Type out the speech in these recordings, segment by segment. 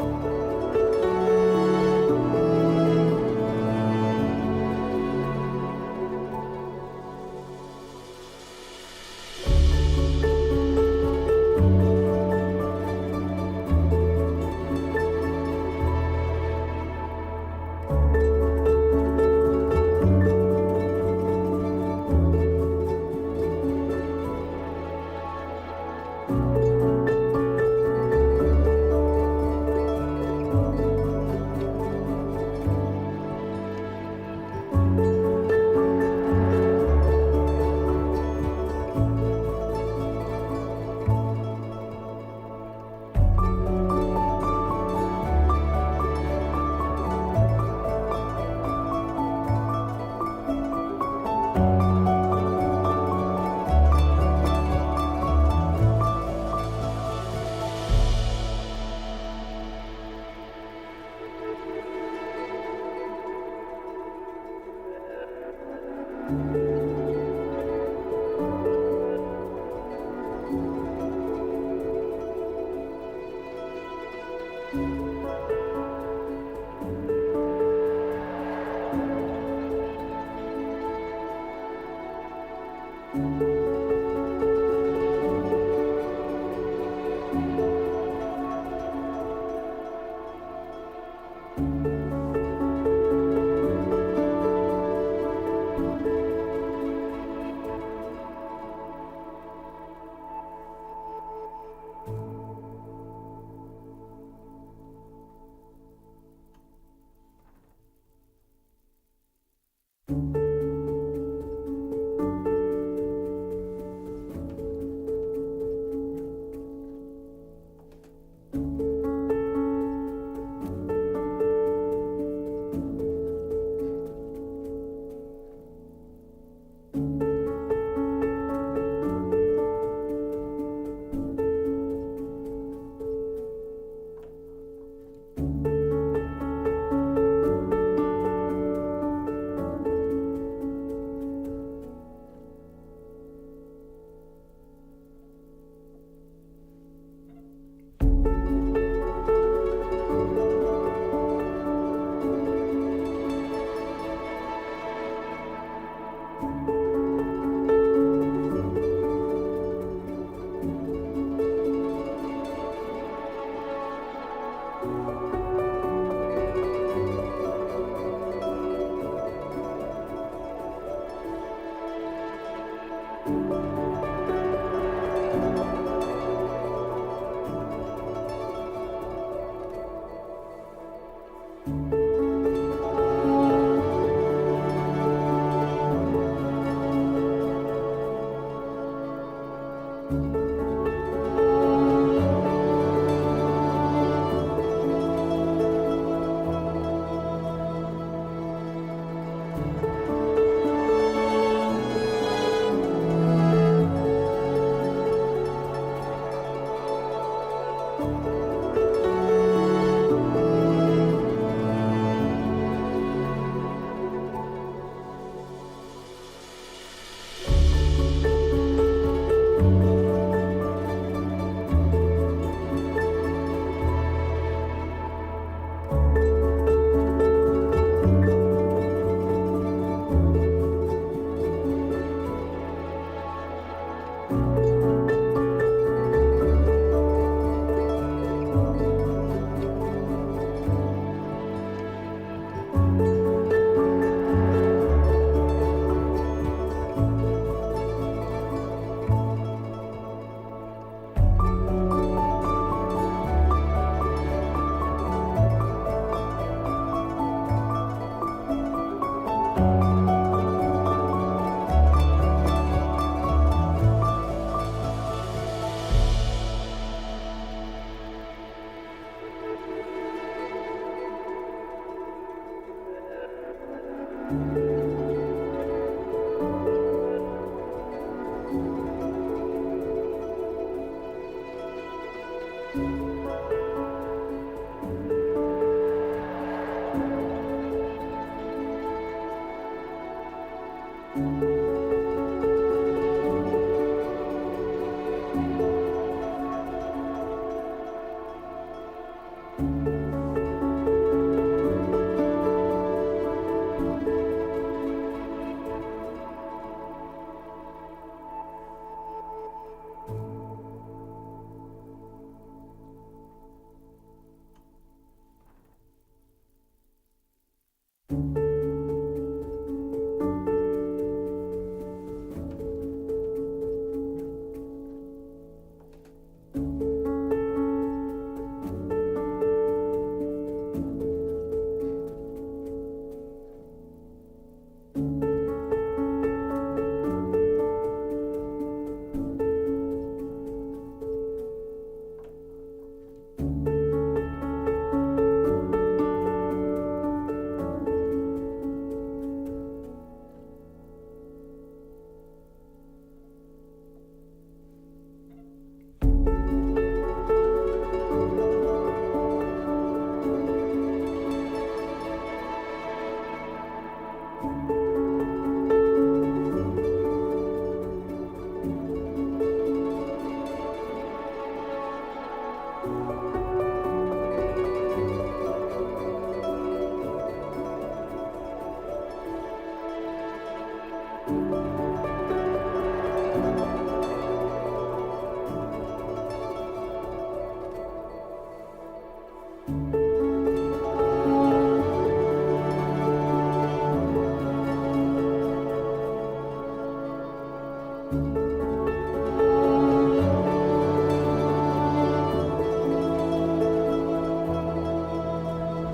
you.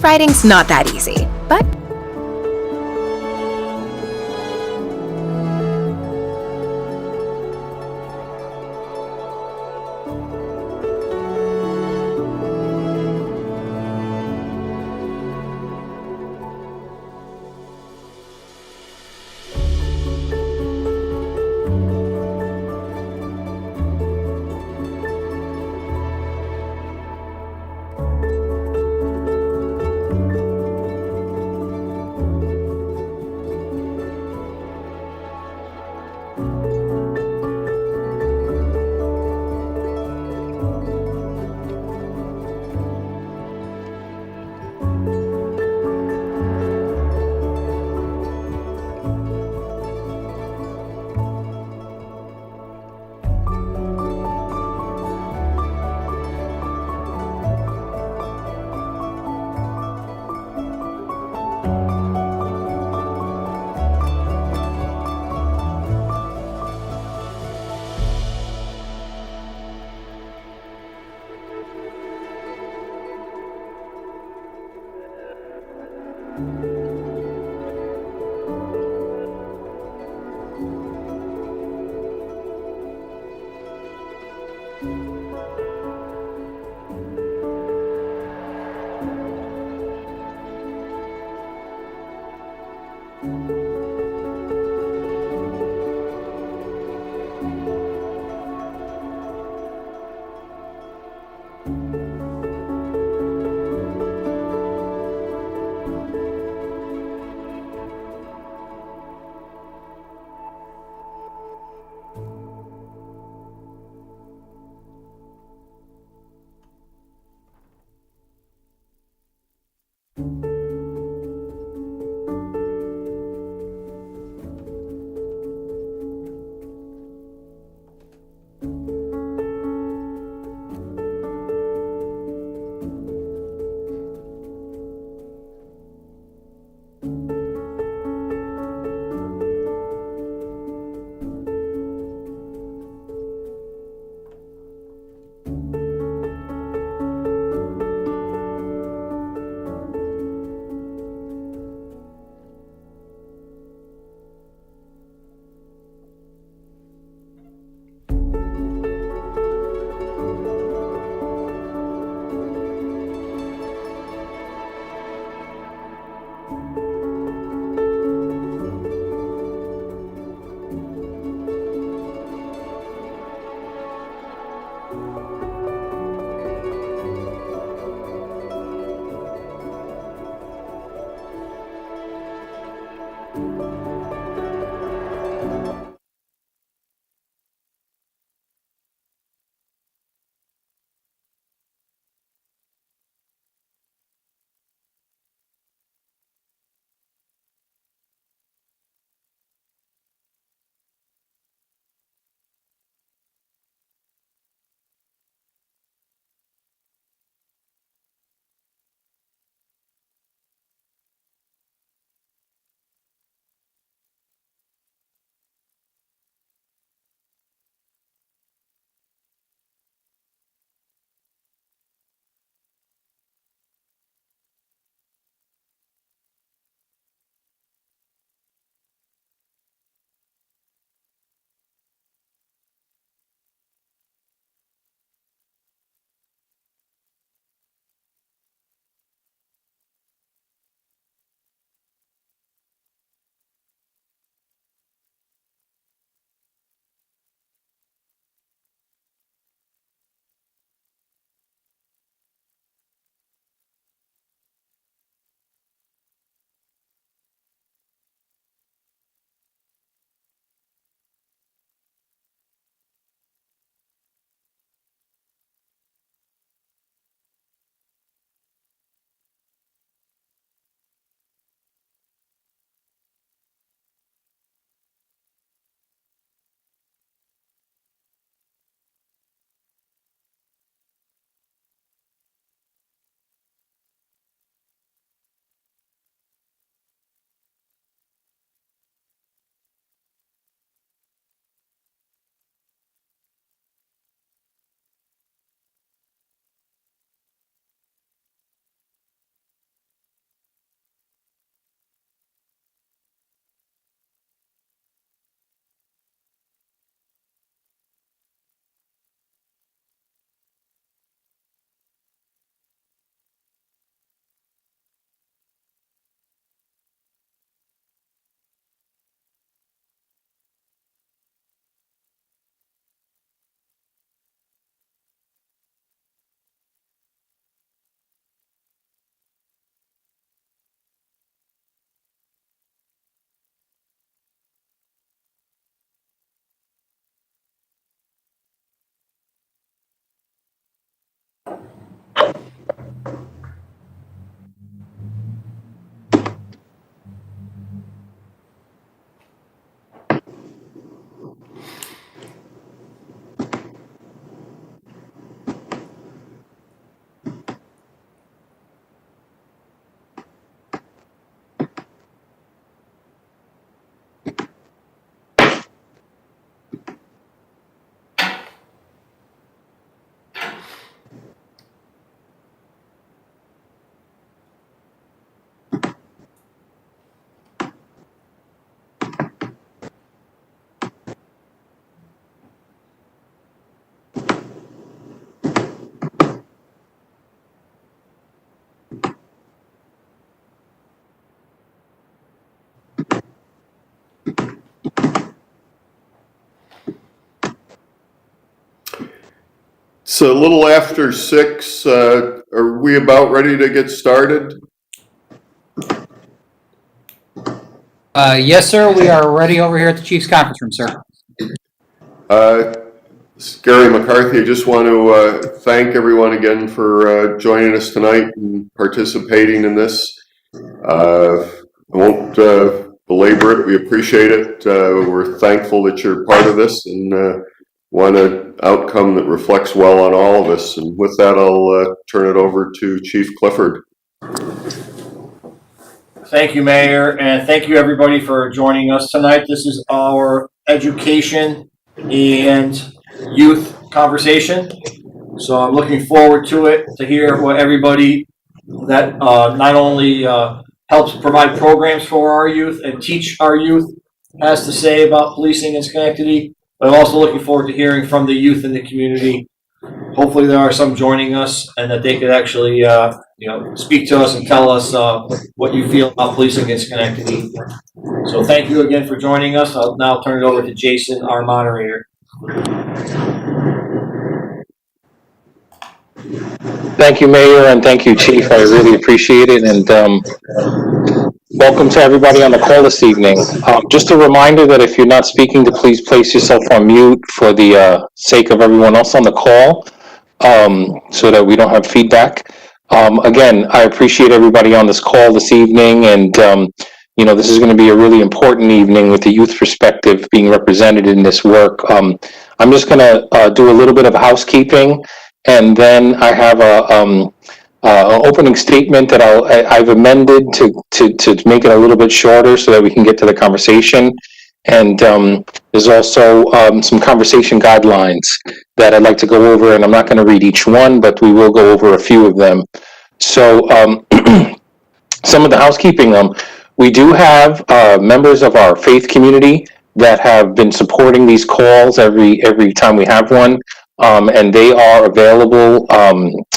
Writing's not that easy, but It's a little after 6. Are we about ready to get started? Yes, sir. We are ready over here at the Chiefs Conference Room, sir. Gary McCarthy, I just want to thank everyone again for joining us tonight and participating in this. I won't belabor it. We appreciate it. We're thankful that you're part of this and want an outcome that reflects well on all of us. And with that, I'll turn it over to Chief Clifford. Thank you, Mayor, and thank you everybody for joining us tonight. This is our education and youth conversation. So I'm looking forward to it, to hear what everybody that not only helps provide programs for our youth and teach our youth has to say about policing in Schenectady, but I'm also looking forward to hearing from the youth in the community. Hopefully there are some joining us and that they could actually speak to us and tell us what you feel about policing in Schenectady. So thank you again for joining us. I'll now turn it over to Jason, our moderator. Thank you, Mayor, and thank you, Chief. I really appreciate it. And welcome to everybody on the call this evening. Just a reminder that if you're not speaking, to please place yourself on mute for the sake of everyone else on the call, so that we don't have feedback. Again, I appreciate everybody on this call this evening, and this is going to be a really important evening with the youth perspective being represented in this work. I'm just going to do a little bit of housekeeping, and then I have an opening statement that I've amended to make it a little bit shorter so that we can get to the conversation. And there's also some conversation guidelines that I'd like to go over, and I'm not going to read each one, but we will go over a few of them. So some of the housekeeping, we do have members of our faith community that have been supporting these calls every time we have one, and they are available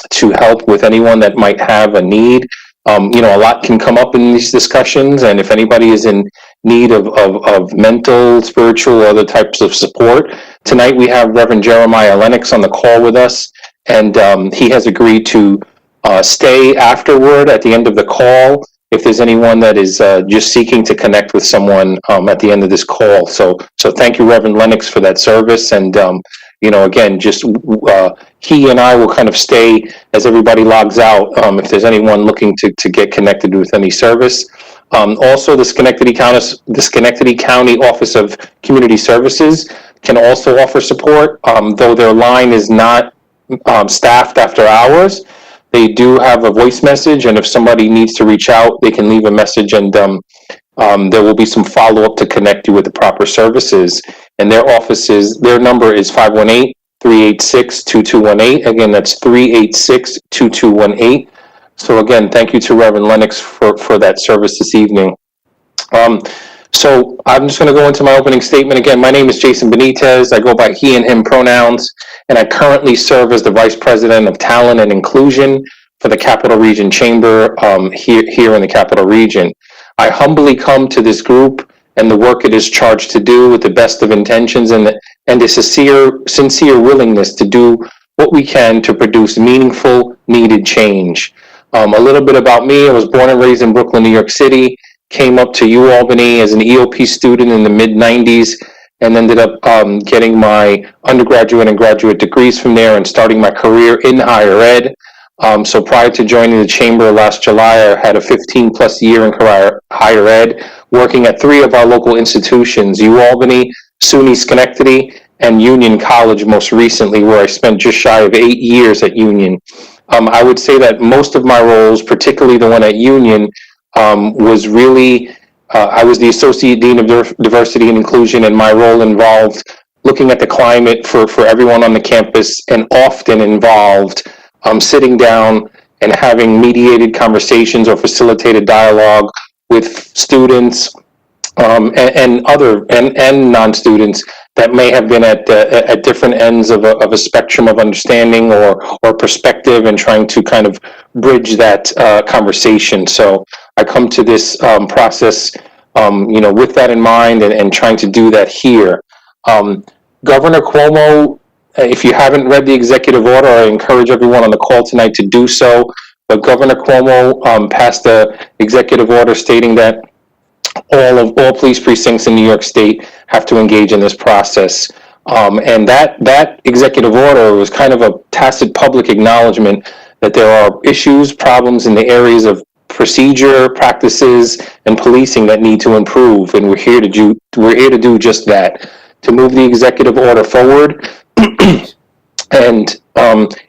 to help with anyone that might have a need. A lot can come up in these discussions, and if anybody is in need of mental, spiritual, or other types of support, tonight we have Reverend Jeremiah Lennox on the call with us, and he has agreed to stay afterward at the end of the call if there's anyone that is just seeking to connect with someone at the end of this call. So thank you, Reverend Lennox, for that service. And again, just he and I will kind of stay as everybody logs out if there's anyone looking to get connected with any service. Also, the Schenectady County Office of Community Services can also offer support, though their line is not staffed after hours. They do have a voice message, and if somebody needs to reach out, they can leave a message, and there will be some follow-up to connect you with the proper services. And their number is 518-386-2218. Again, that's 386-2218. So again, thank you to Reverend Lennox for that service this evening. So I'm just going to go into my opening statement. Again, my name is Jason Benitez. I go by he and him pronouns, and I currently serve as the Vice President of Talent and Inclusion for the Capital Region Chamber here in the Capital Region. I humbly come to this group and the work it is charged to do with the best of intentions and a sincere willingness to do what we can to produce meaningful, needed change. A little bit about me: I was born and raised in Brooklyn, New York City. Came up to UAlbany as an EOP student in the mid-90s and ended up getting my undergraduate and graduate degrees from there and starting my career in higher ed. So prior to joining the Chamber last July, I had a 15-plus year in higher ed, working at 3 of our local institutions: UAlbany, SUNY Schenectady, and Union College most recently, where I spent just shy of 8 years at Union. I would say that most of my roles, particularly the one at Union, was really, I was the Associate Dean of Diversity and Inclusion, and my role involved looking at the climate for everyone on the campus, and often involved sitting down and having mediated conversations or facilitated dialogue with students and non-students that may have been at different ends of a spectrum of understanding or perspective, and trying to kind of bridge that conversation. So I come to this process, with that in mind, and trying to do that here. Governor Cuomo If you haven't read the executive order, I encourage everyone on the call tonight to do so. But Governor Cuomo passed the executive order stating that all police precincts in New York State have to engage in this process. And that executive order was kind of a tacit public acknowledgement that there are issues, problems in the areas of procedure, practices, and policing that need to improve. And we're here to do just that, to move the executive order forward and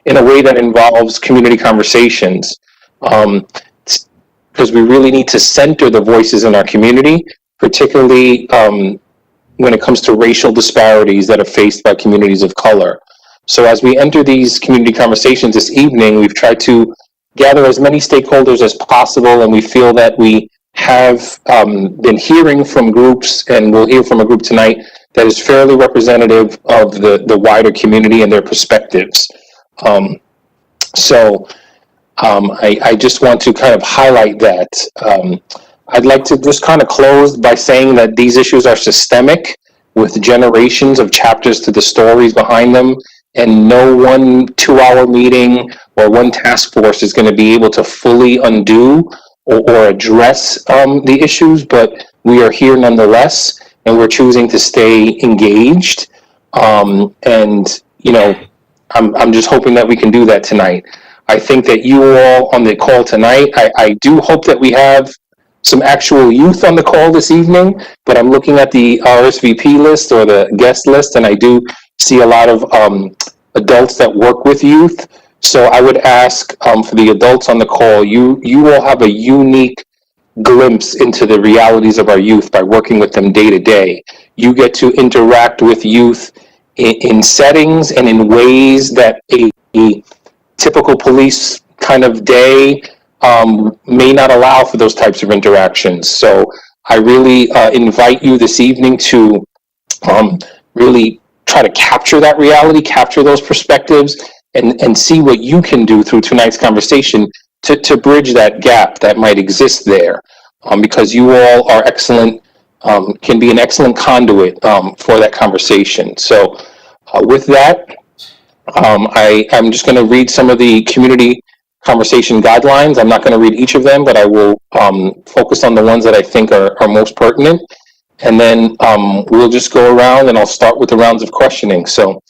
in a way that involves community conversations. Because we really need to center the voices in our community, particularly when it comes to racial disparities that are faced by communities of color. So as we enter these community conversations this evening, we've tried to gather as many stakeholders as possible, and we feel that we have been hearing from groups, and we'll hear from a group tonight that is fairly representative of the wider community and their perspectives. I just want to kind of highlight that. I'd like to just kind of close by saying that these issues are systemic, with generations of chapters to the stories behind them, and no one 2-hour meeting or one task force is going to be able to fully undo or address the issues, but we are here nonetheless, and we're choosing to stay engaged. And, you know, I'm just hoping that we can do that tonight. I think that you all on the call tonight, I do hope that we have some actual youth on the call this evening, but I'm looking at the RSVP list or the guest list, and I do see a lot of adults that work with youth. So I would ask for the adults on the call, you all have a unique glimpse into the realities of our youth by working with them day to day. You get to interact with youth in settings and in ways that a typical police kind of day may not allow for those types of interactions. So I really invite you this evening to really try to capture that reality, capture those perspectives, and see what you can do through tonight's conversation to bridge that gap that might exist there, because you all are excellent, can be an excellent conduit for that conversation. So with that, I'm just going to read some of the community conversation guidelines. I'm not going to read each of them, but I will focus on the ones that I think are most pertinent. And then we'll just go around, and I'll start with the rounds of questioning. So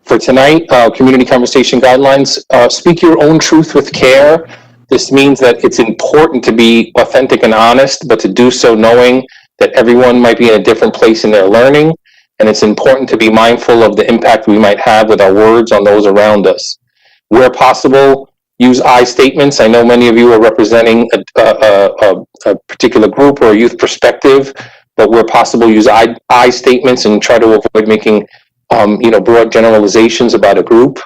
for tonight, community conversation guidelines, speak your own truth with care. This means that it's important to be authentic and honest, but to do so knowing that everyone might be in a different place in their learning. And it's important to be mindful of the impact we might have with our words on those around us. Where possible, use I statements. I know many of you are representing a particular group or a youth perspective, but where possible, use I statements and try to avoid making broad generalizations about a group.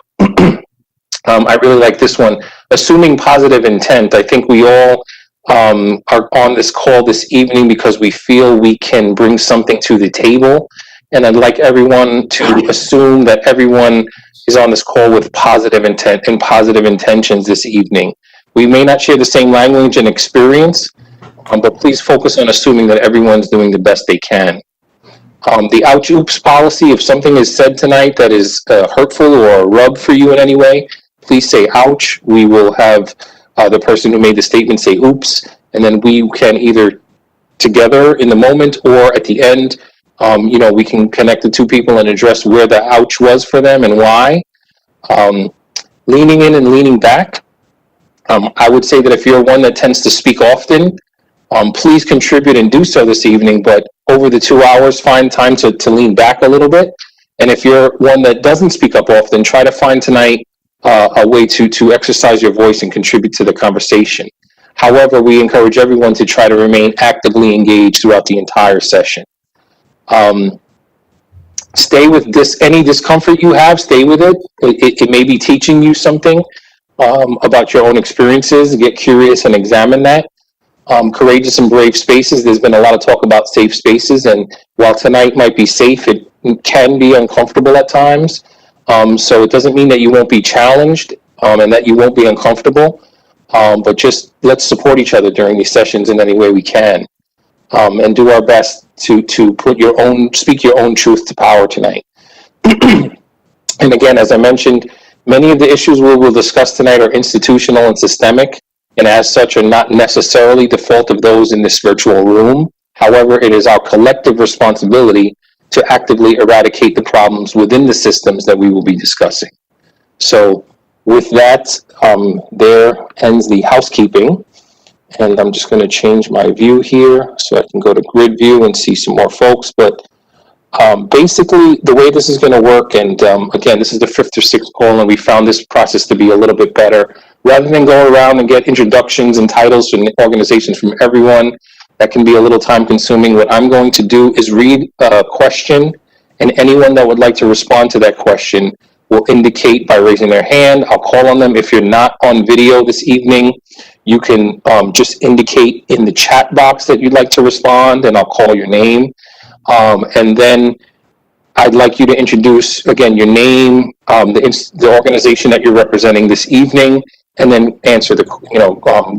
I really like this one. Assuming positive intent. I think we all are on this call this evening because we feel we can bring something to the table. And I'd like everyone to assume that everyone is on this call with positive intent and positive intentions this evening. We may not share the same language and experience, but please focus on assuming that everyone's doing the best they can. The ouch oops policy, if something is said tonight that is hurtful or a rub for you in any way, please say ouch. We will have the person who made the statement say oops, and then we can either together in the moment or at the end, we can connect the two people and address where the ouch was for them and why. Leaning in and leaning back. I would say that if you're one that tends to speak often, please contribute and do so this evening, but over the 2 hours, find time to lean back a little bit. And if you're one that doesn't speak up often, try to find tonight a way to exercise your voice and contribute to the conversation. However, we encourage everyone to try to remain actively engaged throughout the entire session. Stay with any discomfort you have, stay with it. It may be teaching you something about your own experiences. Get curious and examine that. Courageous and brave spaces. There's been a lot of talk about safe spaces, and while tonight might be safe, it can be uncomfortable at times. So it doesn't mean that you won't be challenged and that you won't be uncomfortable, but just let's support each other during these sessions in any way we can, and do our best to speak your own truth to power tonight. And again, as I mentioned, many of the issues we will discuss tonight are institutional and systemic, and as such are not necessarily the fault of those in this virtual room. However, it is our collective responsibility to actively eradicate the problems within the systems that we will be discussing. So with that, there ends the housekeeping. And I'm just going to change my view here so I can go to grid view and see some more folks. But basically, the way this is going to work, and again, this is the fifth or sixth call, and we found this process to be a little bit better. Rather than go around and get introductions and titles from organizations from everyone, that can be a little time consuming. What I'm going to do is read a question, and anyone that would like to respond to that question will indicate by raising their hand. I'll call on them. If you're not on video this evening, you can just indicate in the chat box that you'd like to respond, and I'll call your name. And then I'd like you to introduce, again, your name, the organization that you're representing this evening, and then answer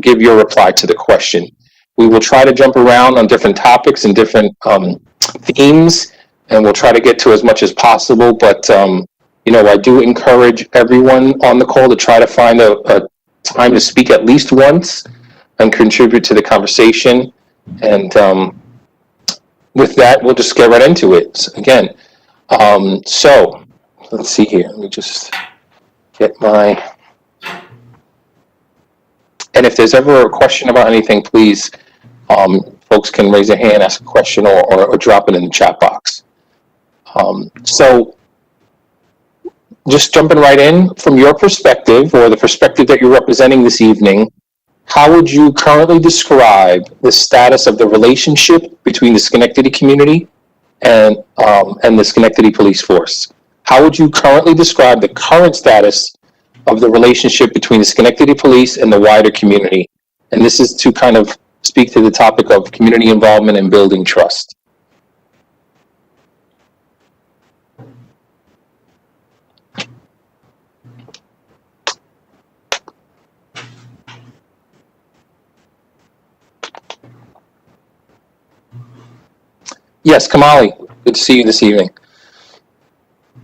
give your reply to the question. We will try to jump around on different topics and different themes, and we'll try to get to as much as possible. But, I do encourage everyone on the call to try to find a time to speak at least once and contribute to the conversation. And with that, we'll just get right into it. So, again, so let's see here. Let me just get my... And if there's ever a question about anything, please, folks can raise their hand, ask a question, or drop it in the chat box. So just jumping right in, from your perspective, or the perspective that you're representing this evening, how would you currently describe the status of the relationship between the Schenectady community and the Schenectady Police Force? How would you currently describe the current status of the relationship between the Schenectady Police and the wider community? And this is to kind of speak to the topic of community involvement and building trust. Yes, Kamali, good to see you this evening.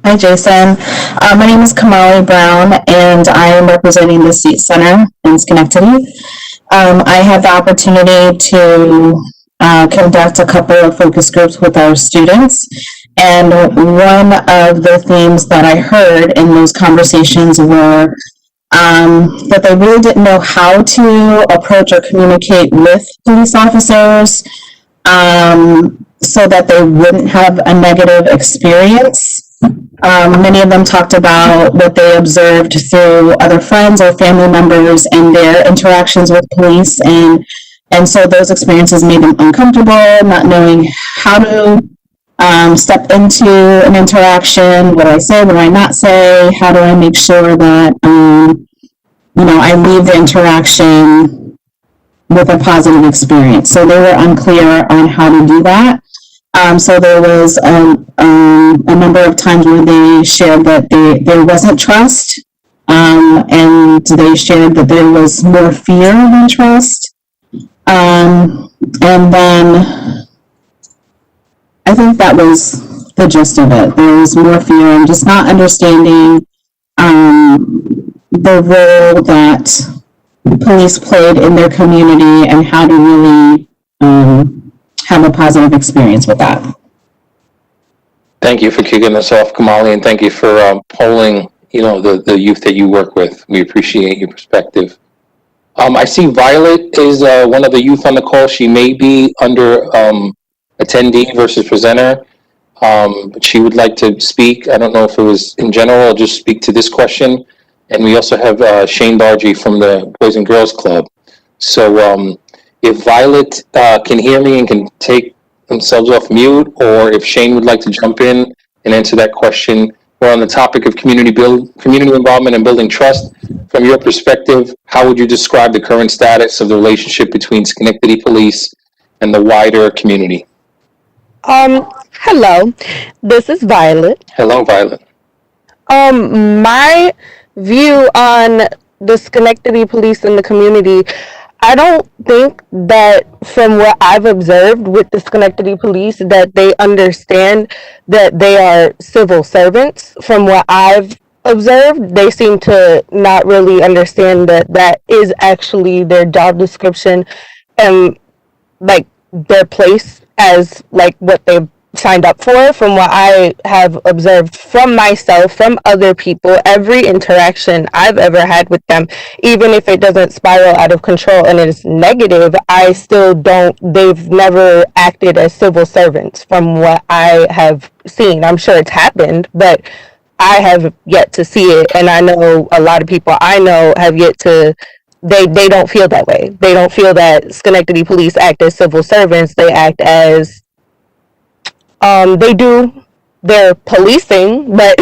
Hi, Jason. My name is Kamali Brown, and I am representing the Seat Center in Schenectady. I had the opportunity to conduct a couple of focus groups with our students, and one of the themes that I heard in those conversations were that they really didn't know how to approach or communicate with police officers so that they wouldn't have a negative experience. Many of them talked about what they observed through other friends or family members and their interactions with police, and so those experiences made them uncomfortable, not knowing how to step into an interaction. What do I say? What do I not say? How do I make sure that I leave the interaction with a positive experience? So they were unclear on how to do that. So there was a number of times where they shared that there wasn't trust, and they shared that there was more fear than trust. And then I think that was the gist of it. There was more fear and just not understanding the role that police played in their community and how to really have a positive experience with that. Thank you for kicking us off, Kamali, and thank you for polling, the youth that you work with. We appreciate your perspective. I see Violet is one of the youth on the call. She may be under attendee versus presenter, but she would like to speak. I don't know if it was in general. I'll just speak to this question. And we also have Shane Bargy from the Boys and Girls Club. So if Violet can hear me and can take themselves off mute, or if Shane would like to jump in and answer that question. We're on the topic of community involvement and building trust. From your perspective, how would you describe the current status of the relationship between Schenectady Police and the wider community? Hello, this is Violet. Hello, Violet. My view on the Schenectady Police and the community, I don't think that from what I've observed with the Schenectady police that they understand that they are civil servants. From what I've observed, they seem to not really understand that that is actually their job description and like their place as like what they've signed up for. From what I have observed from myself, from other people, every interaction I've ever had with them, even if it doesn't spiral out of control and it is negative, I still don't, they've never acted as civil servants from what I have seen. I'm sure it's happened, but I have yet to see it, and I know a lot of people I know have yet to. They don't feel that way. They don't feel that Schenectady police act as civil servants. They act as they do their policing, but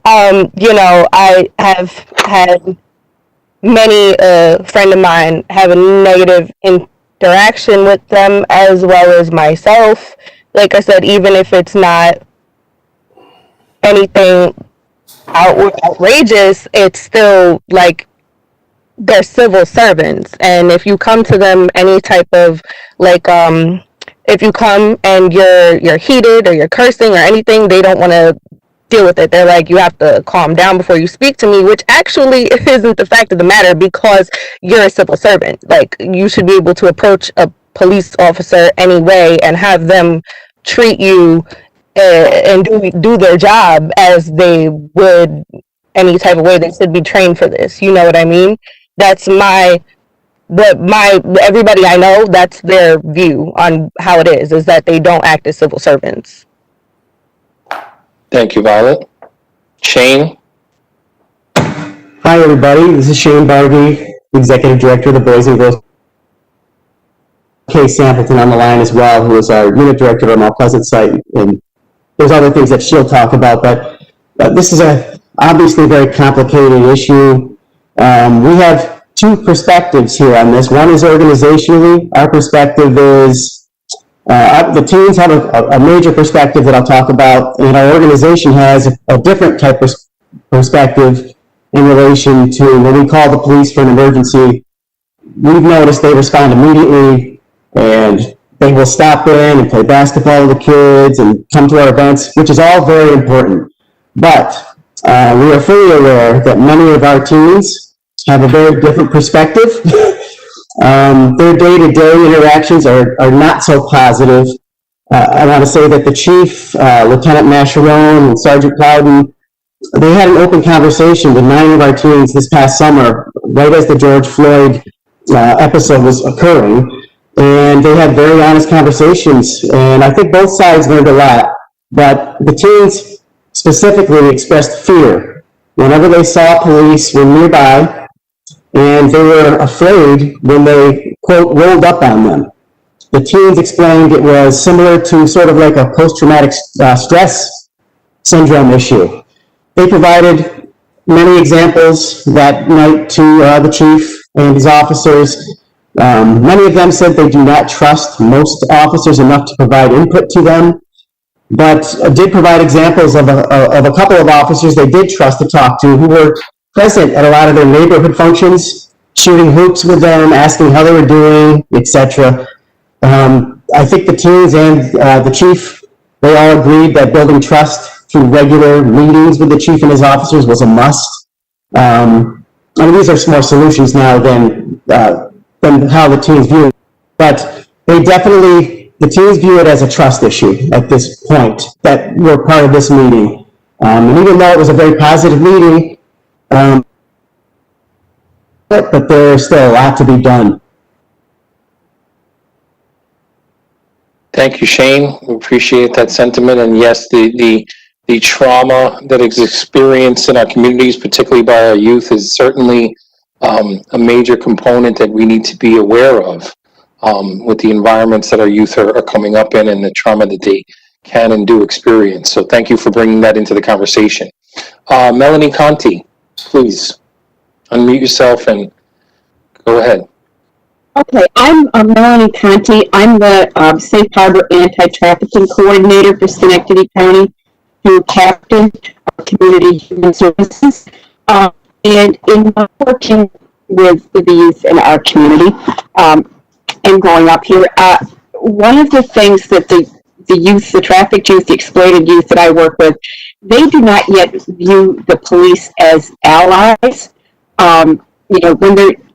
I have had many friend of mine have a negative interaction with them as well as myself. Like I said, even if it's not anything outrageous, it's still like they're civil servants. And if you come to them any type of like if you come and you're heated or you're cursing or anything, they don't want to deal with it. They're like, you have to calm down before you speak to me, which actually isn't the fact of the matter, because you're a civil servant. Like, you should be able to approach a police officer anyway and have them treat you and do their job as they would any type of way. They should be trained for this. You know what I mean? That's everybody I know, that's their view on how it is that they don't act as civil servants. Thank you, Violet. Shane? Hi, everybody. This is Shane Barbie, Executive Director of the Boys and Girls. Kay Sampleton on the line as well, who is our Unit Director of our Mount Pleasant site. And there's other things that she'll talk about, but this is obviously a very complicated issue. We have two perspectives here on this. One is organizationally. Our perspective is the teams have a major perspective that I'll talk about, and our organization has a different type of perspective in relation to when we call the police for an emergency. We've noticed they respond immediately, and they will stop in and play basketball with the kids and come to our events, which is all very important. But we are fully aware that many of our teens have a very different perspective. Their day-to-day interactions are not so positive. I want to say that the chief, Lieutenant Mascherone and Sergeant Plowden, they had an open conversation with 9 of our teens this past summer, right as the George Floyd episode was occurring, and they had very honest conversations, and I think both sides learned a lot. But the teens specifically expressed fear whenever they saw police were nearby, and they were afraid when they, quote, rolled up on them. The teens explained it was similar to sort of like a post-traumatic stress syndrome issue. They provided many examples that night to the chief and his officers. Many of them said they do not trust most officers enough to provide input to them, but did provide examples of a couple of officers they did trust to talk to, who were present at a lot of their neighborhood functions, shooting hoops with them, asking how they were doing, etc. I think the teens and the chief, they all agreed that building trust through regular meetings with the chief and his officers was a must. These are more solutions now than how the teens view it, but the teens view it as a trust issue at this point, that we're part of this meeting. And even though it was a very positive meeting, but there's still a lot to be done. Thank you, Shane. We appreciate that sentiment. And yes, the trauma that is experienced in our communities, particularly by our youth, is certainly a major component that we need to be aware of with the environments that our youth are coming up in and the trauma that they can and do experience. So thank you for bringing that into the conversation. Melanie Conti, please unmute yourself and go ahead. Okay, I'm Melanie Conti. I'm the Safe Harbor Anti-Trafficking Coordinator for Schenectady County through Captain of Community Human Services. And in working with the youth in our community and growing up here. One of the things that the youth, the trafficked youth, the exploited youth that I work with, they do not yet view the police as allies. When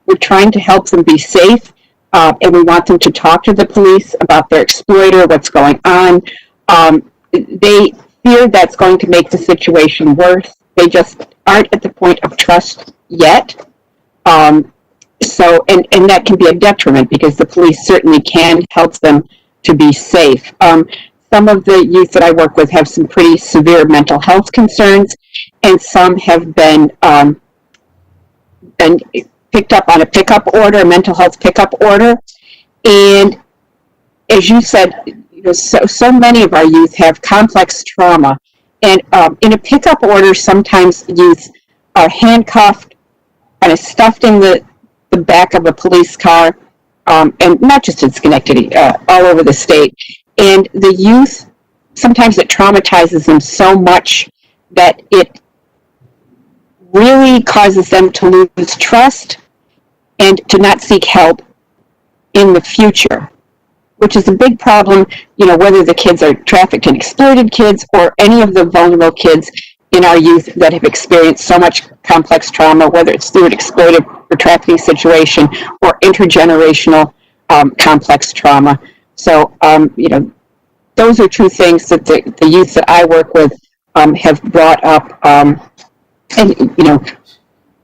we're trying to help them be safe, and we want them to talk to the police about their exploiter, what's going on, they fear that's going to make the situation worse. They just aren't at the point of trust yet. And that can be a detriment because the police certainly can help them to be safe. Some of the youth that I work with have some pretty severe mental health concerns, and some have been picked up on a pickup order, a mental health pickup order. And as you said, so many of our youth have complex trauma. And in a pickup order, sometimes youth are handcuffed, kind of stuffed in the back of a police car, and not just in Schenectady, all over the state. And the youth, sometimes it traumatizes them so much that it really causes them to lose trust and to not seek help in the future, which is a big problem, whether the kids are trafficked and exploited kids or any of the vulnerable kids in our youth that have experienced so much complex trauma, whether it's through an exploitive or trafficking situation or intergenerational complex trauma. So, those are two things that the youth that I work with have brought up.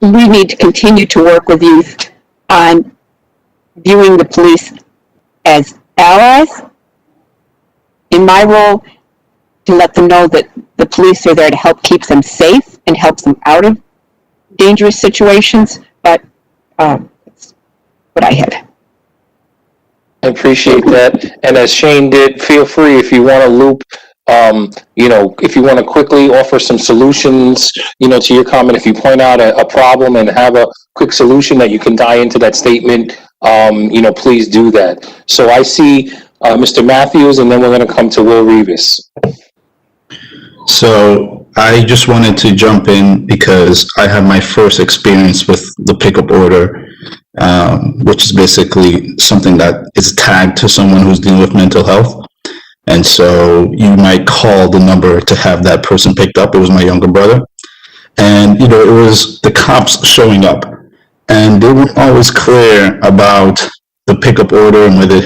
We need to continue to work with youth on viewing the police as allies. In my role, to let them know that the police are there to help keep them safe and help them out of dangerous situations, but that's what I had. I appreciate that. And as Shane did, feel free if you want to loop, if you want to quickly offer some solutions, to your comment, if you point out a problem and have a quick solution that you can tie into that statement, please do that. So I see Mr. Matthews, and then we're going to come to Will Revis. So I just wanted to jump in because I have my first experience with the pickup order, which is basically something that is tagged to someone who's dealing with mental health. And so you might call the number to have that person picked up. It was my younger brother. And, it was the cops showing up. And they weren't always clear about the pickup order and whether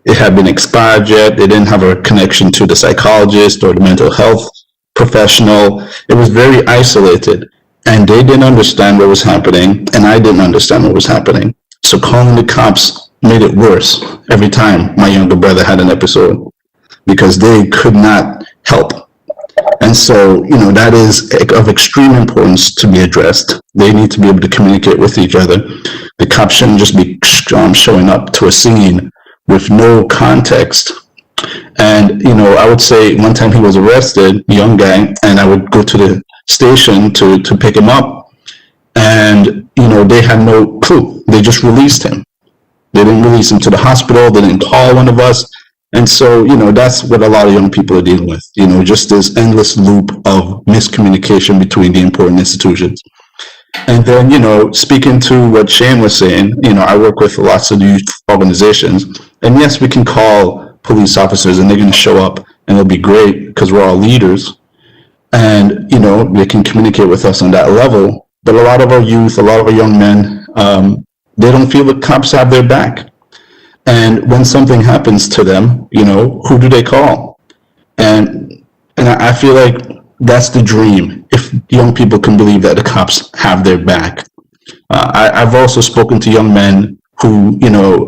it had been expired yet. They didn't have a connection to the psychologist or the mental health professional. It was very isolated. And they didn't understand what was happening, and I didn't understand what was happening. So calling the cops made it worse every time my younger brother had an episode, because they could not help. And so, that is of extreme importance to be addressed. They need to be able to communicate with each other. The cops shouldn't just be showing up to a scene with no context. And, I would say one time he was arrested, young guy, and I would go to the station to pick him up. And, they had no clue. They just released him. They didn't release him to the hospital. They didn't call one of us. And so, that's what a lot of young people are dealing with, just this endless loop of miscommunication between the important institutions. And then, speaking to what Shane was saying, I work with lots of youth organizations. And yes, we can call police officers and they're going to show up and it'll be great because we're all leaders. And, they can communicate with us on that level. But a lot of our youth, a lot of our young men, they don't feel the cops have their back. And when something happens to them, who do they call? And I feel like that's the dream, if young people can believe that the cops have their back. I've also spoken to young men who,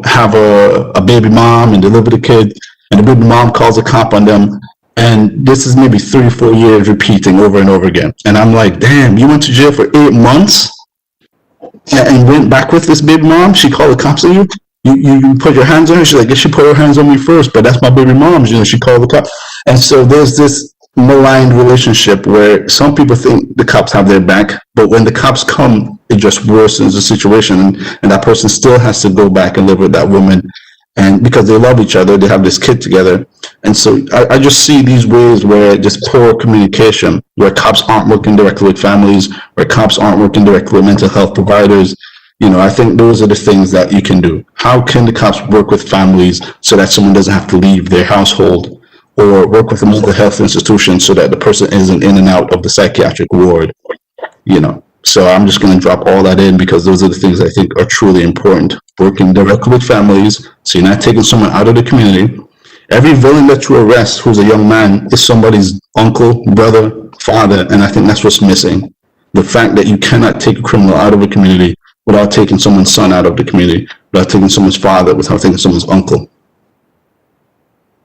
have a baby mom and deliver the kid, and the baby mom calls a cop on them. And this is maybe 3 or 4 years repeating over and over again. And I'm like, damn, you went to jail for 8 months and went back with this baby mom? She called the cops on you? You put your hands on her? She's like, she put her hands on me first, but that's my baby mom. She called the cops. And so there's this maligned relationship where some people think the cops have their back, but when the cops come, it just worsens the situation. And that person still has to go back and live with that woman. And because they love each other, they have this kid together. And so I just see these ways where just poor communication, where cops aren't working directly with families, where cops aren't working directly with mental health providers. I think those are the things that you can do. How can the cops work with families so that someone doesn't have to leave their household, or work with a mental health institution so that the person isn't in and out of the psychiatric ward? So I'm just going to drop all that in because those are the things I think are truly important. Working directly with families, so you're not taking someone out of the community. Every villain that you arrest who's a young man is somebody's uncle, brother, father, and I think that's what's missing. The fact that you cannot take a criminal out of a community without taking someone's son out of the community, without taking someone's father, without taking someone's uncle.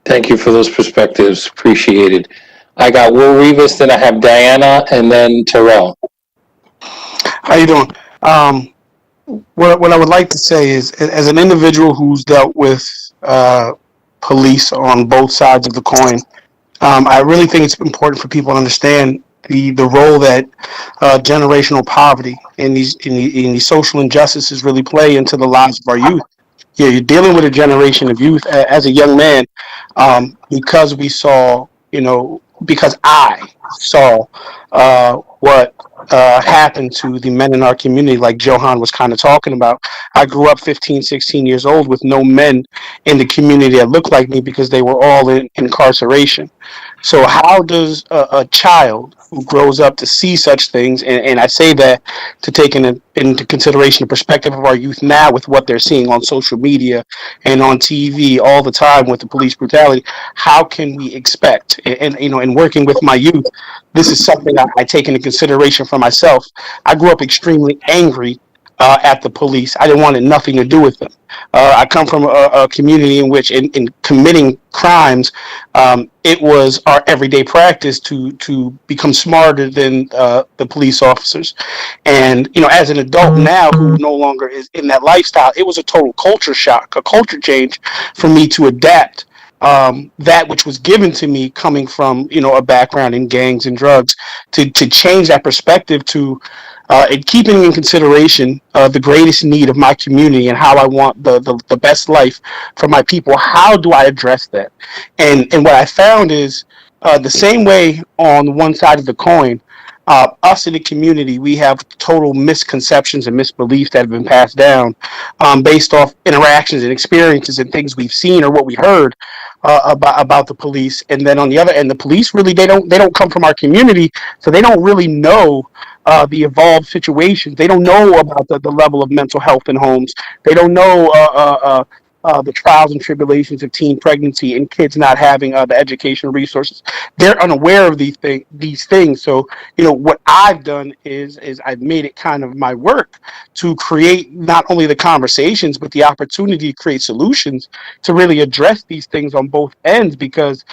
Thank you for those perspectives. Appreciated. I got Will Rivas, then I have Diana, and then Terrell. How you doing? What I would like to say is, as an individual who's dealt with police on both sides of the coin, I really think it's important for people to understand the role that generational poverty and these social injustices really play into the lives of our youth. Yeah, you're dealing with a generation of youth as a young man, because we saw, because I saw what happened to the men in our community, like Johan was kind of talking about. I grew up 15, 16 years old with no men in the community that looked like me because they were all in incarceration. So how does a child who grows up to see such things, and I say that to take into consideration the perspective of our youth now with what they're seeing on social media and on TV all the time with the police brutality, how can we expect, and in working with my youth, this is something I take into consideration for myself. I grew up extremely angry at the police. I didn't want nothing to do with them. I come from a community in which, in committing crimes, it was our everyday practice to become smarter than the police officers. And as an adult now who no longer is in that lifestyle, it was a total culture shock, a culture change for me to adapt that which was given to me coming from a background in gangs and drugs, to change that perspective to and keeping in consideration the greatest need of my community and how I want the best life for my people. How do I address that? And what I found is the same way on one side of the coin, us in the community, we have total misconceptions and misbeliefs that have been passed down based off interactions and experiences and things we've seen or what we heard about the police. And then on the other end, the police really, they don't come from our community, so they don't really know the evolved situations. They don't know about the level of mental health in homes. They don't know the trials and tribulations of teen pregnancy and kids not having the educational resources. They're unaware of these things. So, what I've done is I've made it kind of my work to create not only the conversations, but the opportunity to create solutions to really address these things on both ends, because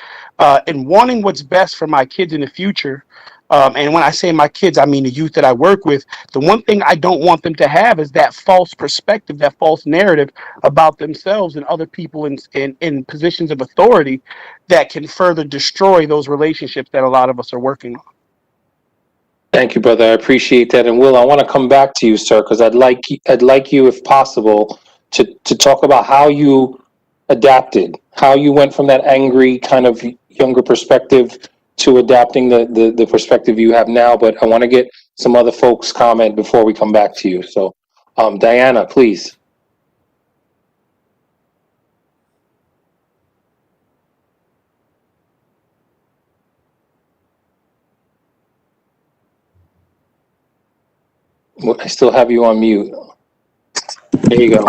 in wanting what's best for my kids in the future, and when I say my kids, I mean the youth that I work with, the one thing I don't want them to have is that false perspective, that false narrative about themselves and other people in positions of authority that can further destroy those relationships that a lot of us are working on. Thank you, brother. I appreciate that. And Will, I want to come back to you, sir, because I'd like you, if possible, to talk about how you adapted, how you went from that angry kind of younger perspective to adapting the perspective you have now. But I want to get some other folks' comment before we come back to you. So, Diana, please. I still have you on mute. There you go.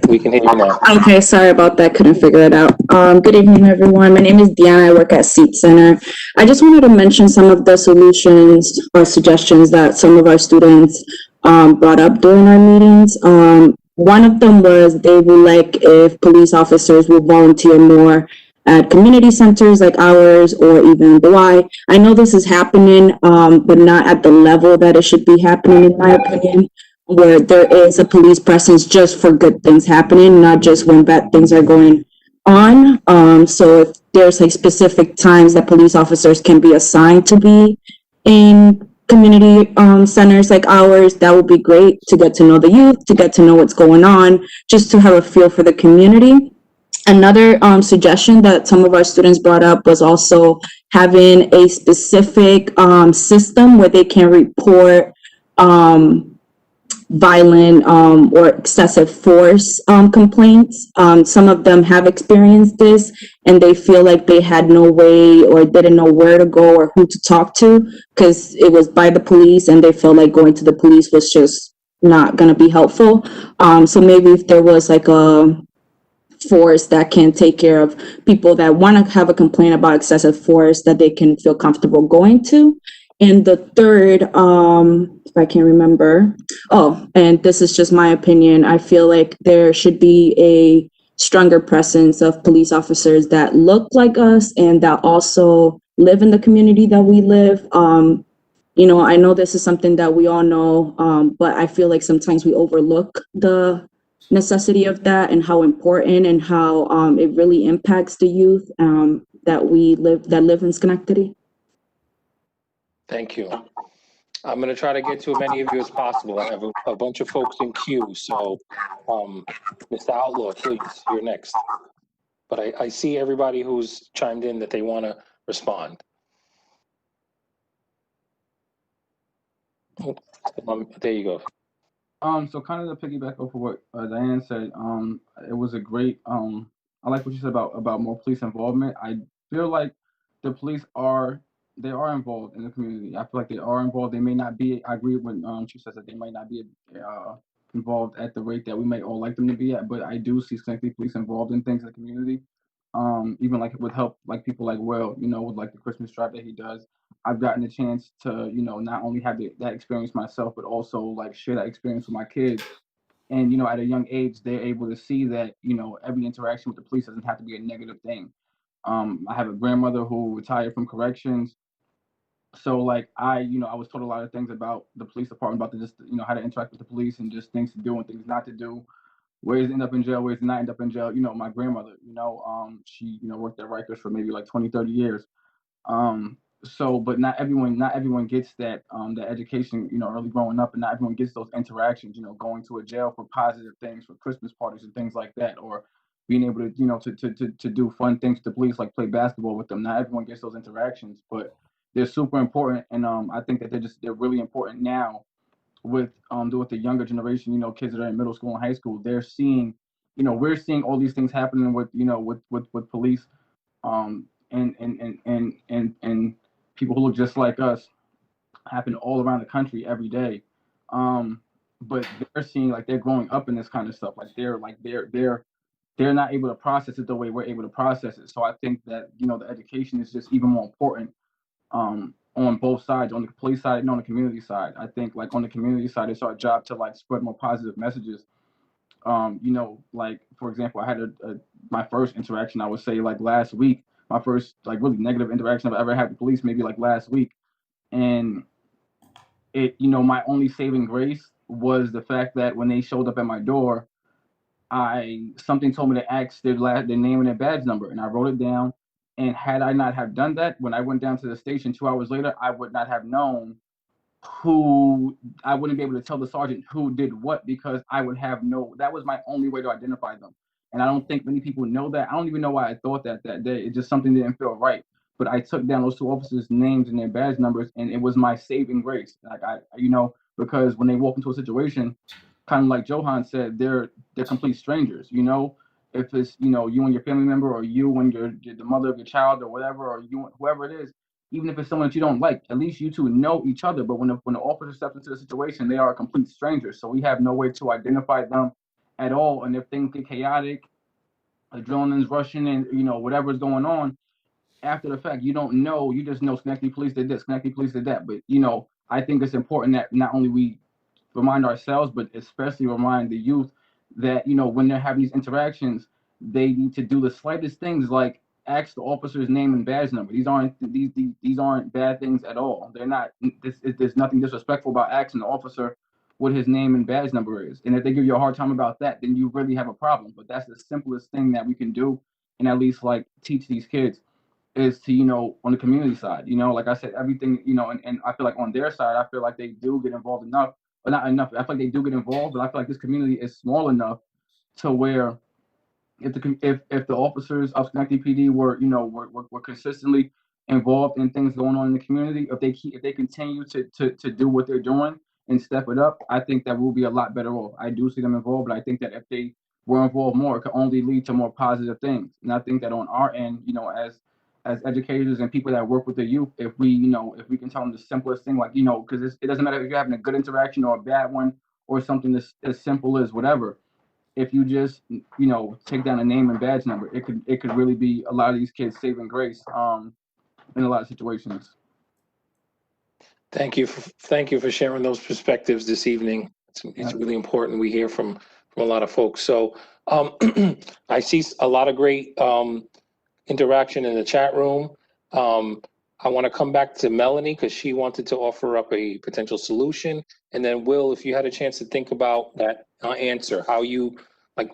We can hear you now. Okay, sorry about that. Couldn't figure it out. Good evening, everyone. My name is Deanna. I work at Seat Center. I just wanted to mention some of the solutions or suggestions that some of our students brought up during our meetings. One of them was they would like if police officers would volunteer more at community centers like ours or even the Y. I know this is happening, but not at the level that it should be happening, in my opinion, where there is a police presence just for good things happening, not just when bad things are going on. So if there's like specific times that police officers can be assigned to be in community centers like ours, that would be great to get to know the youth, to get to know what's going on, just to have a feel for the community. Another suggestion that some of our students brought up was also having a specific system where they can report violent or excessive force complaints. Some of them have experienced this and they feel like they had no way or didn't know where to go or who to talk to because it was by the police and they feel like going to the police was just not going to be helpful. So maybe if there was like a force that can take care of people that want to have a complaint about excessive force that they can feel comfortable going to. And the third, if I can remember, and this is just my opinion, I feel like there should be a stronger presence of police officers that look like us and that also live in the community that we live. I know this is something that we all know, but I feel like sometimes we overlook the necessity of that and how important and how it really impacts the youth that live in Schenectady. Thank you. I'm going to try to get to as many of you as possible. I have a bunch of folks in queue, so Mr. Outlaw, please, you're next. But I see everybody who's chimed in that they want to respond. There you go. So kind of to piggyback off of what Diane said, it was a great, I like what you said about more police involvement. I feel like the police are involved in the community. I feel like they are involved. They may not be, I agree with she says that they might not be involved at the rate that we may all like them to be at, but I do see Schenectady police involved in things in the community. Even like with help, like people like Will, with like the Christmas drive that he does. I've gotten a chance to, not only have that experience myself, but also like share that experience with my kids. And, at a young age, they're able to see that, every interaction with the police doesn't have to be a negative thing. I have a grandmother who retired from corrections. So like I was taught a lot of things about the police department, about just, how to interact with the police and just things to do and things not to do. Ways to end up in jail, ways to not end up in jail. My grandmother, she, worked at Rikers for maybe like 20, 30 years. But not everyone gets that education, early growing up, and not everyone gets those interactions, going to a jail for positive things, for Christmas parties and things like that, or being able to, to do fun things to police, like play basketball with them. Not everyone gets those interactions, but they're super important. And I think that they're really important now with the younger generation, kids that are in middle school and high school. They're seeing, we're seeing all these things happening with, with police, and people who look just like us happen all around the country every day. But they're seeing, like, they're growing up in this kind of stuff. Like they're not able to process it the way we're able to process it. So I think that, the education is just even more important on both sides, on the police side and on the community side. I think, like, on the community side, it's our job to, like, spread more positive messages. Like, for example, I had my first interaction, I would say, like, last week, my first, like, really negative interaction I've ever had with police, maybe like last week. And it, my only saving grace was the fact that when they showed up at my door, something told me to ask their name and their badge number, and I wrote it down. And had I not have done that, when I went down to the station 2 hours later, I would not have known I wouldn't be able to tell the sergeant who did what, because that was my only way to identify them. And I don't think many people know that. I don't even know why I thought that day. It's just something didn't feel right. But I took down those 2 officers' names and their badge numbers, and it was my saving grace. Like because when they walk into a situation, kind of like Johan said, they're complete strangers. If it's you and your family member, or you and the mother of your child, or whatever, or you, whoever it is, even if it's someone that you don't like, at least you two know each other. But when the officer steps into the situation, they are a complete stranger. So we have no way to identify them at all. And if things get chaotic, adrenaline's rushing, and whatever's going on, after the fact, you don't know. You just know Schenectady police did this, Schenectady police did that. But I think it's important that not only we remind ourselves, but especially remind the youth that when they're having these interactions, they need to do the slightest things, like ask the officer's name and badge number. These aren't bad things at all. They're not. There's nothing disrespectful about asking the officer what his name and badge number is. And if they give you a hard time about that, then you really have a problem. But that's the simplest thing that we can do, and at least like teach these kids, is to on the community side. Like I said, everything, and I feel like on their side, I feel like they do get involved enough. But not enough. I feel like they do get involved, but I feel like this community is small enough to where if the officers of Schenectady PD were consistently involved in things going on in the community, if they continue to do what they're doing and step it up, I think that we'll be a lot better off. I do see them involved, but I think that if they were involved more, it could only lead to more positive things. And I think that on our end, as educators and people that work with the youth, if we can tell them the simplest thing, like, because it doesn't matter if you're having a good interaction or a bad one or something as simple as whatever. If you just, take down a name and badge number, it could really be a lot of these kids saving grace in a lot of situations. Thank you for sharing those perspectives this evening. It's really important. We hear from a lot of folks. So I see a lot of great interaction in the chat room. I want to come back to Melanie because she wanted to offer up a potential solution. And then Will, if you had a chance to think about that answer,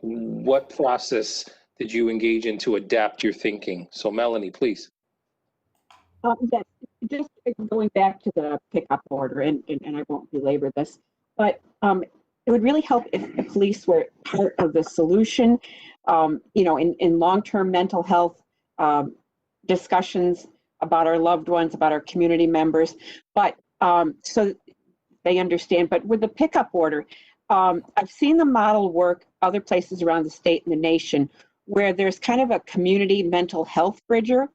what process did you engage in to adapt your thinking? So Melanie, please. Yes, just going back to the pickup order, and I won't belabor this, but it would really help if the police were part of the solution, in long-term mental health discussions about our loved ones, about our community members, but so they understand. But with the pickup order, I've seen the model work other places around the state and the nation where there's kind of a community mental health bridger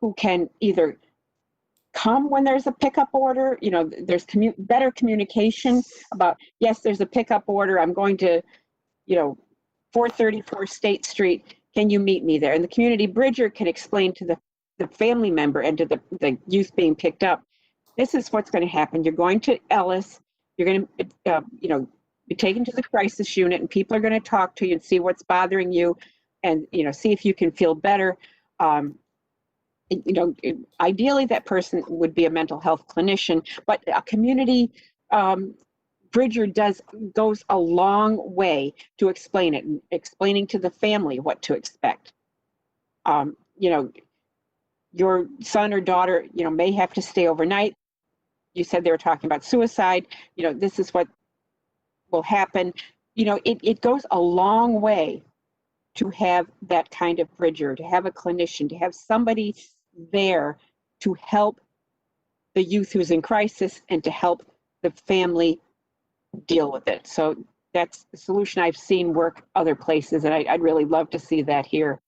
who can either come when there's a pickup order, there's better communication about, yes, there's a pickup order, I'm going to, 434 State Street, can you meet me there? And the community bridger can explain to the family member and to the youth being picked up, this is what's going to happen. You're going to Ellis, you're going to, be taken to the crisis unit, and people are going to talk to you and see what's bothering you and, see if you can feel better. Ideally that person would be a mental health clinician, but a community bridger goes a long way to explain it, and explaining to the family what to expect. Your son or daughter, may have to stay overnight. You said they were talking about suicide. This is what will happen. It goes a long way to have that kind of bridger, to have a clinician, to have somebody there to help the youth who's in crisis and to help the family deal with it. So that's the solution I've seen work other places, and I'd really love to see that here.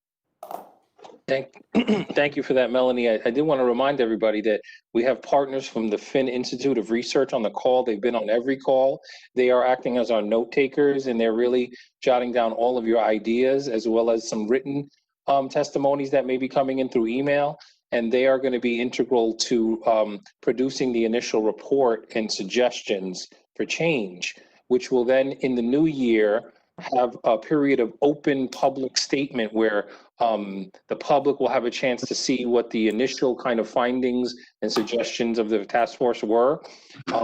Thank you for that, Melanie. I did want to remind everybody that we have partners from the Finn Institute of Research on the call. They've been on every call. They are acting as our note takers, and they're really jotting down all of your ideas, as well as some written testimonies that may be coming in through email. And they are going to be integral to producing the initial report and suggestions for change, which will then, in the new year, have a period of open public statement where the public will have a chance to see what the initial kind of findings and suggestions of the task force were,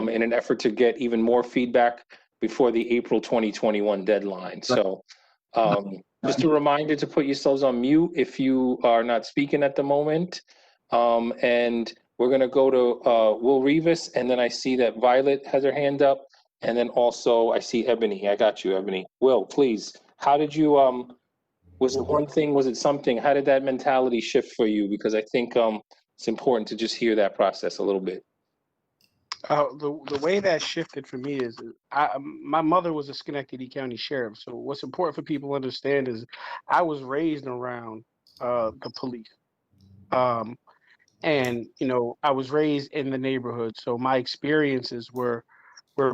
in an effort to get even more feedback before the April 2021 deadline. So just a reminder to put yourselves on mute if you are not speaking at the moment. And we're going to go to Will Rivas, and then I see that Violet has her hand up. And then also I see Ebony. I got you, Ebony. Will, please. How did you, was it one thing? Was it something? How did that mentality shift for you? Because I think it's important to just hear that process a little bit. The way that shifted for me is my mother was a Schenectady County sheriff. So what's important for people to understand is I was raised around the police. And, I was raised in the neighborhood. So my experiences were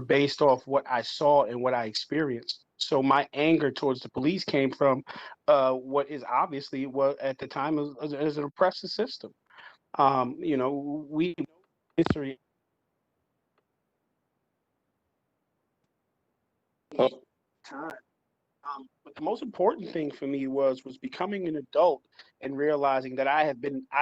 based off what I saw and what I experienced. So my anger towards the police came from what is obviously what at the time as an oppressive system. We history. Time. But the most important thing for me was becoming an adult and realizing that I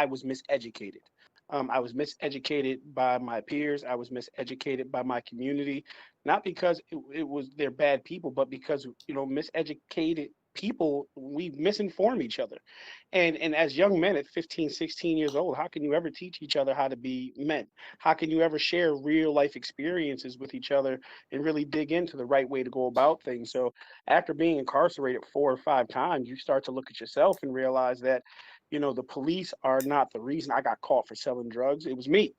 was miseducated. I was miseducated by my peers. I was miseducated by my community, not because it was they're bad people, but because, miseducated people, we misinform each other. And as young men at 15, 16 years old, how can you ever teach each other how to be men? How can you ever share real life experiences with each other and really dig into the right way to go about things? So after being incarcerated 4 or 5 times, you start to look at yourself and realize that, the police are not the reason I got caught for selling drugs. It was me.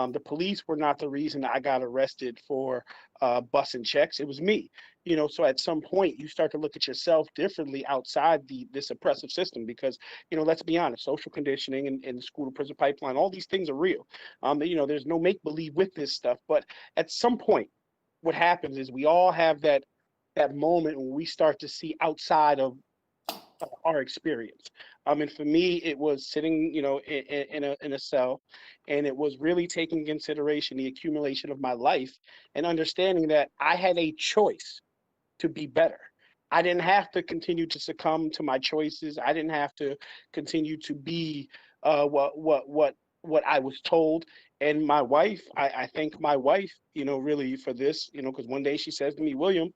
The police were not the reason I got arrested for busing checks. It was me. So at some point you start to look at yourself differently outside this oppressive system because, let's be honest, social conditioning and the school to prison pipeline, all these things are real. There's no make believe with this stuff. But at some point, what happens is we all have that moment when we start to see outside of our experience. And for me, it was sitting, in a cell, and it was really taking consideration the accumulation of my life and understanding that I had a choice to be better. I didn't have to continue to succumb to my choices. I didn't have to continue to be what I was told. And my wife, I thank my wife, really for this, because one day she says to me, William,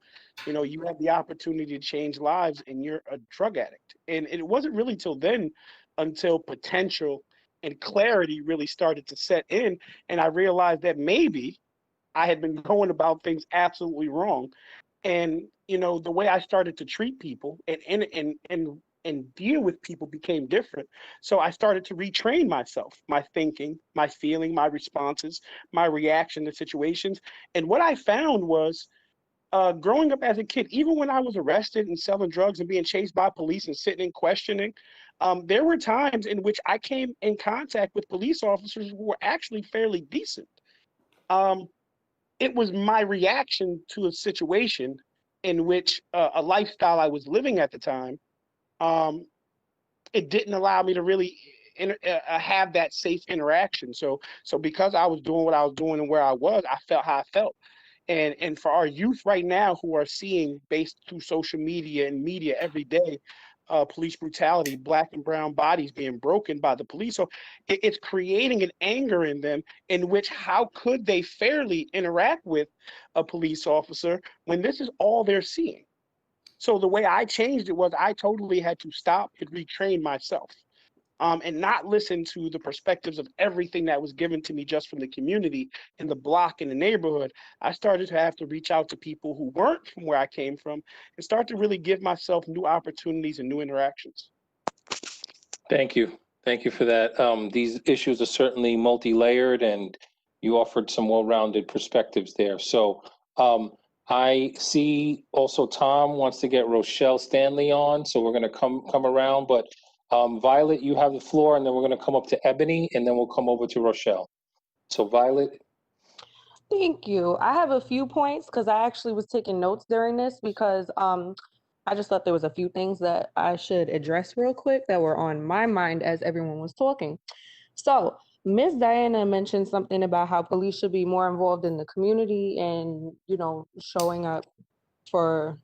you have the opportunity to change lives and you're a drug addict. And it wasn't really till then until potential and clarity really started to set in. And I realized that maybe I had been going about things absolutely wrong. And, the way I started to treat people and deal with people became different. So I started to retrain myself, my thinking, my feeling, my responses, my reaction to situations. And what I found was growing up as a kid, even when I was arrested and selling drugs and being chased by police and sitting and questioning, there were times in which I came in contact with police officers who were actually fairly decent. It was my reaction to a situation in which a lifestyle I was living at the time, it didn't allow me to really have that safe interaction. So because I was doing what I was doing and where I was, I felt how I felt. And for our youth right now who are seeing, based through social media and media every day, police brutality, Black and brown bodies being broken by the police. So it's creating an anger in them in which how could they fairly interact with a police officer when this is all they're seeing? So the way I changed it was I totally had to stop and retrain myself. And not listen to the perspectives of everything that was given to me just from the community in the block in the neighborhood. I started to have to reach out to people who weren't from where I came from and start to really give myself new opportunities and new interactions. Thank you. Thank you for that. These issues are certainly multi-layered, and you offered some well-rounded perspectives there. So I see also Tom wants to get Rochelle Stanley on, so we're going to come around. But Violet, you have the floor, and then we're going to come up to Ebony, and then we'll come over to Rochelle. So Violet. Thank you. I have a few points because I actually was taking notes during this because I just thought there was a few things that I should address real quick that were on my mind as everyone was talking. So Ms. Diana mentioned something about how police should be more involved in the community and, showing up for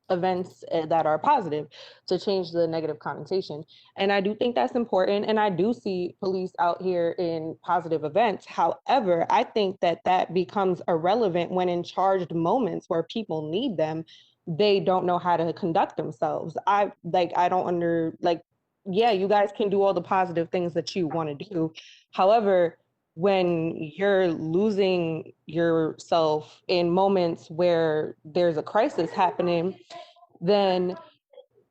events that are positive to change the negative connotation. And I do think that's important. And I do see police out here in positive events. However, I think that becomes irrelevant when in charged moments where people need them, they don't know how to conduct themselves. Yeah, you guys can do all the positive things that you want to do. However, when you're losing yourself in moments where there's a crisis happening, then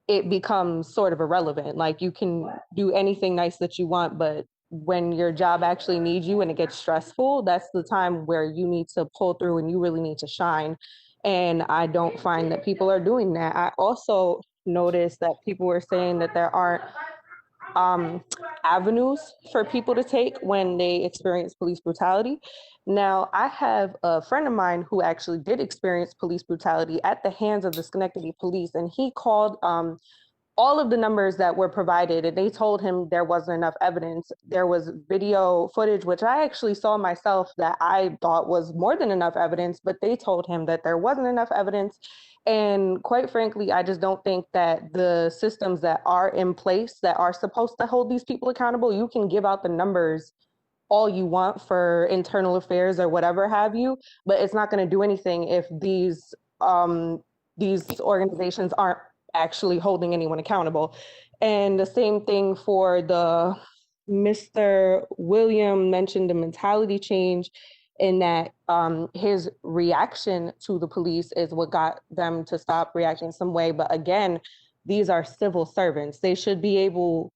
it becomes sort of irrelevant. Like, you can do anything nice that you want, but when your job actually needs you and it gets stressful, that's the time where you need to pull through and you really need to shine. And I don't find that people are doing that. I also noticed that people were saying that there aren't avenues for people to take when they experience police brutality. Now, I have a friend of mine who actually did experience police brutality at the hands of the Schenectady police, and he called all of the numbers that were provided, and they told him there wasn't enough evidence. There was video footage, which I actually saw myself, that I thought was more than enough evidence, but they told him that there wasn't enough evidence. And quite frankly, I just don't think that the systems that are in place that are supposed to hold these people accountable, you can give out the numbers all you want for internal affairs or whatever have you, but it's not going to do anything if these organizations aren't actually holding anyone accountable. And the same thing for the Mr. William mentioned the mentality change, in that his reaction to the police is what got them to stop reacting some way. But again, these are civil servants. They should be able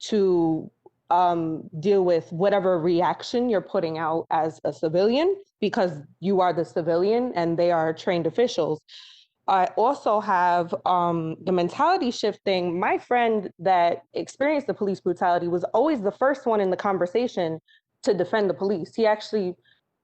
to deal with whatever reaction you're putting out as a civilian, because you are the civilian and they are trained officials. I also have the mentality shifting. My friend that experienced the police brutality was always the first one in the conversation to defend the police. He actually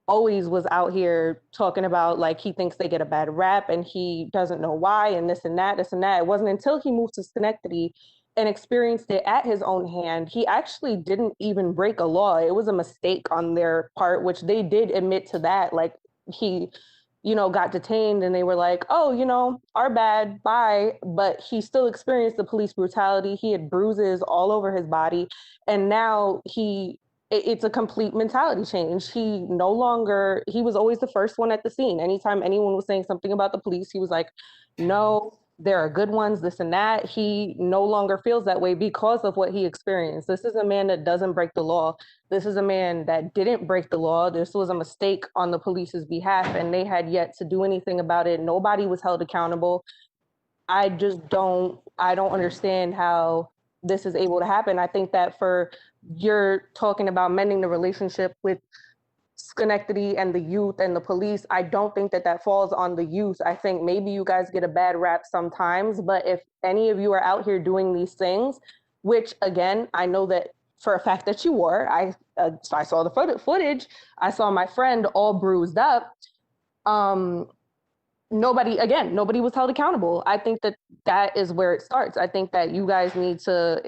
always was out here talking about like he thinks they get a bad rap and he doesn't know why and this and that, this and that. It wasn't until he moved to Schenectady and experienced it at his own hand. He actually didn't even break a law. It was a mistake on their part, which they did admit to that. Like he, got detained and they were like, oh, our bad, bye. But he still experienced the police brutality. He had bruises all over his body. And now it's a complete mentality change. He was always the first one at the scene. Anytime anyone was saying something about the police, he was like, no, there are good ones, this and that. He no longer feels that way because of what he experienced. This is a man that doesn't break the law. This is a man that didn't break the law. This was a mistake on the police's behalf, and they had yet to do anything about it. Nobody was held accountable. I don't understand how this is able to happen. I think that you're talking about mending the relationship with Schenectady and the youth and the police. I don't think that falls on the youth. I think maybe you guys get a bad rap sometimes, but if any of you are out here doing these things, which again, I know that for a fact that you were, I saw the footage. I saw my friend all bruised up. Nobody was held accountable. I think that is where it starts. I think that you guys need to,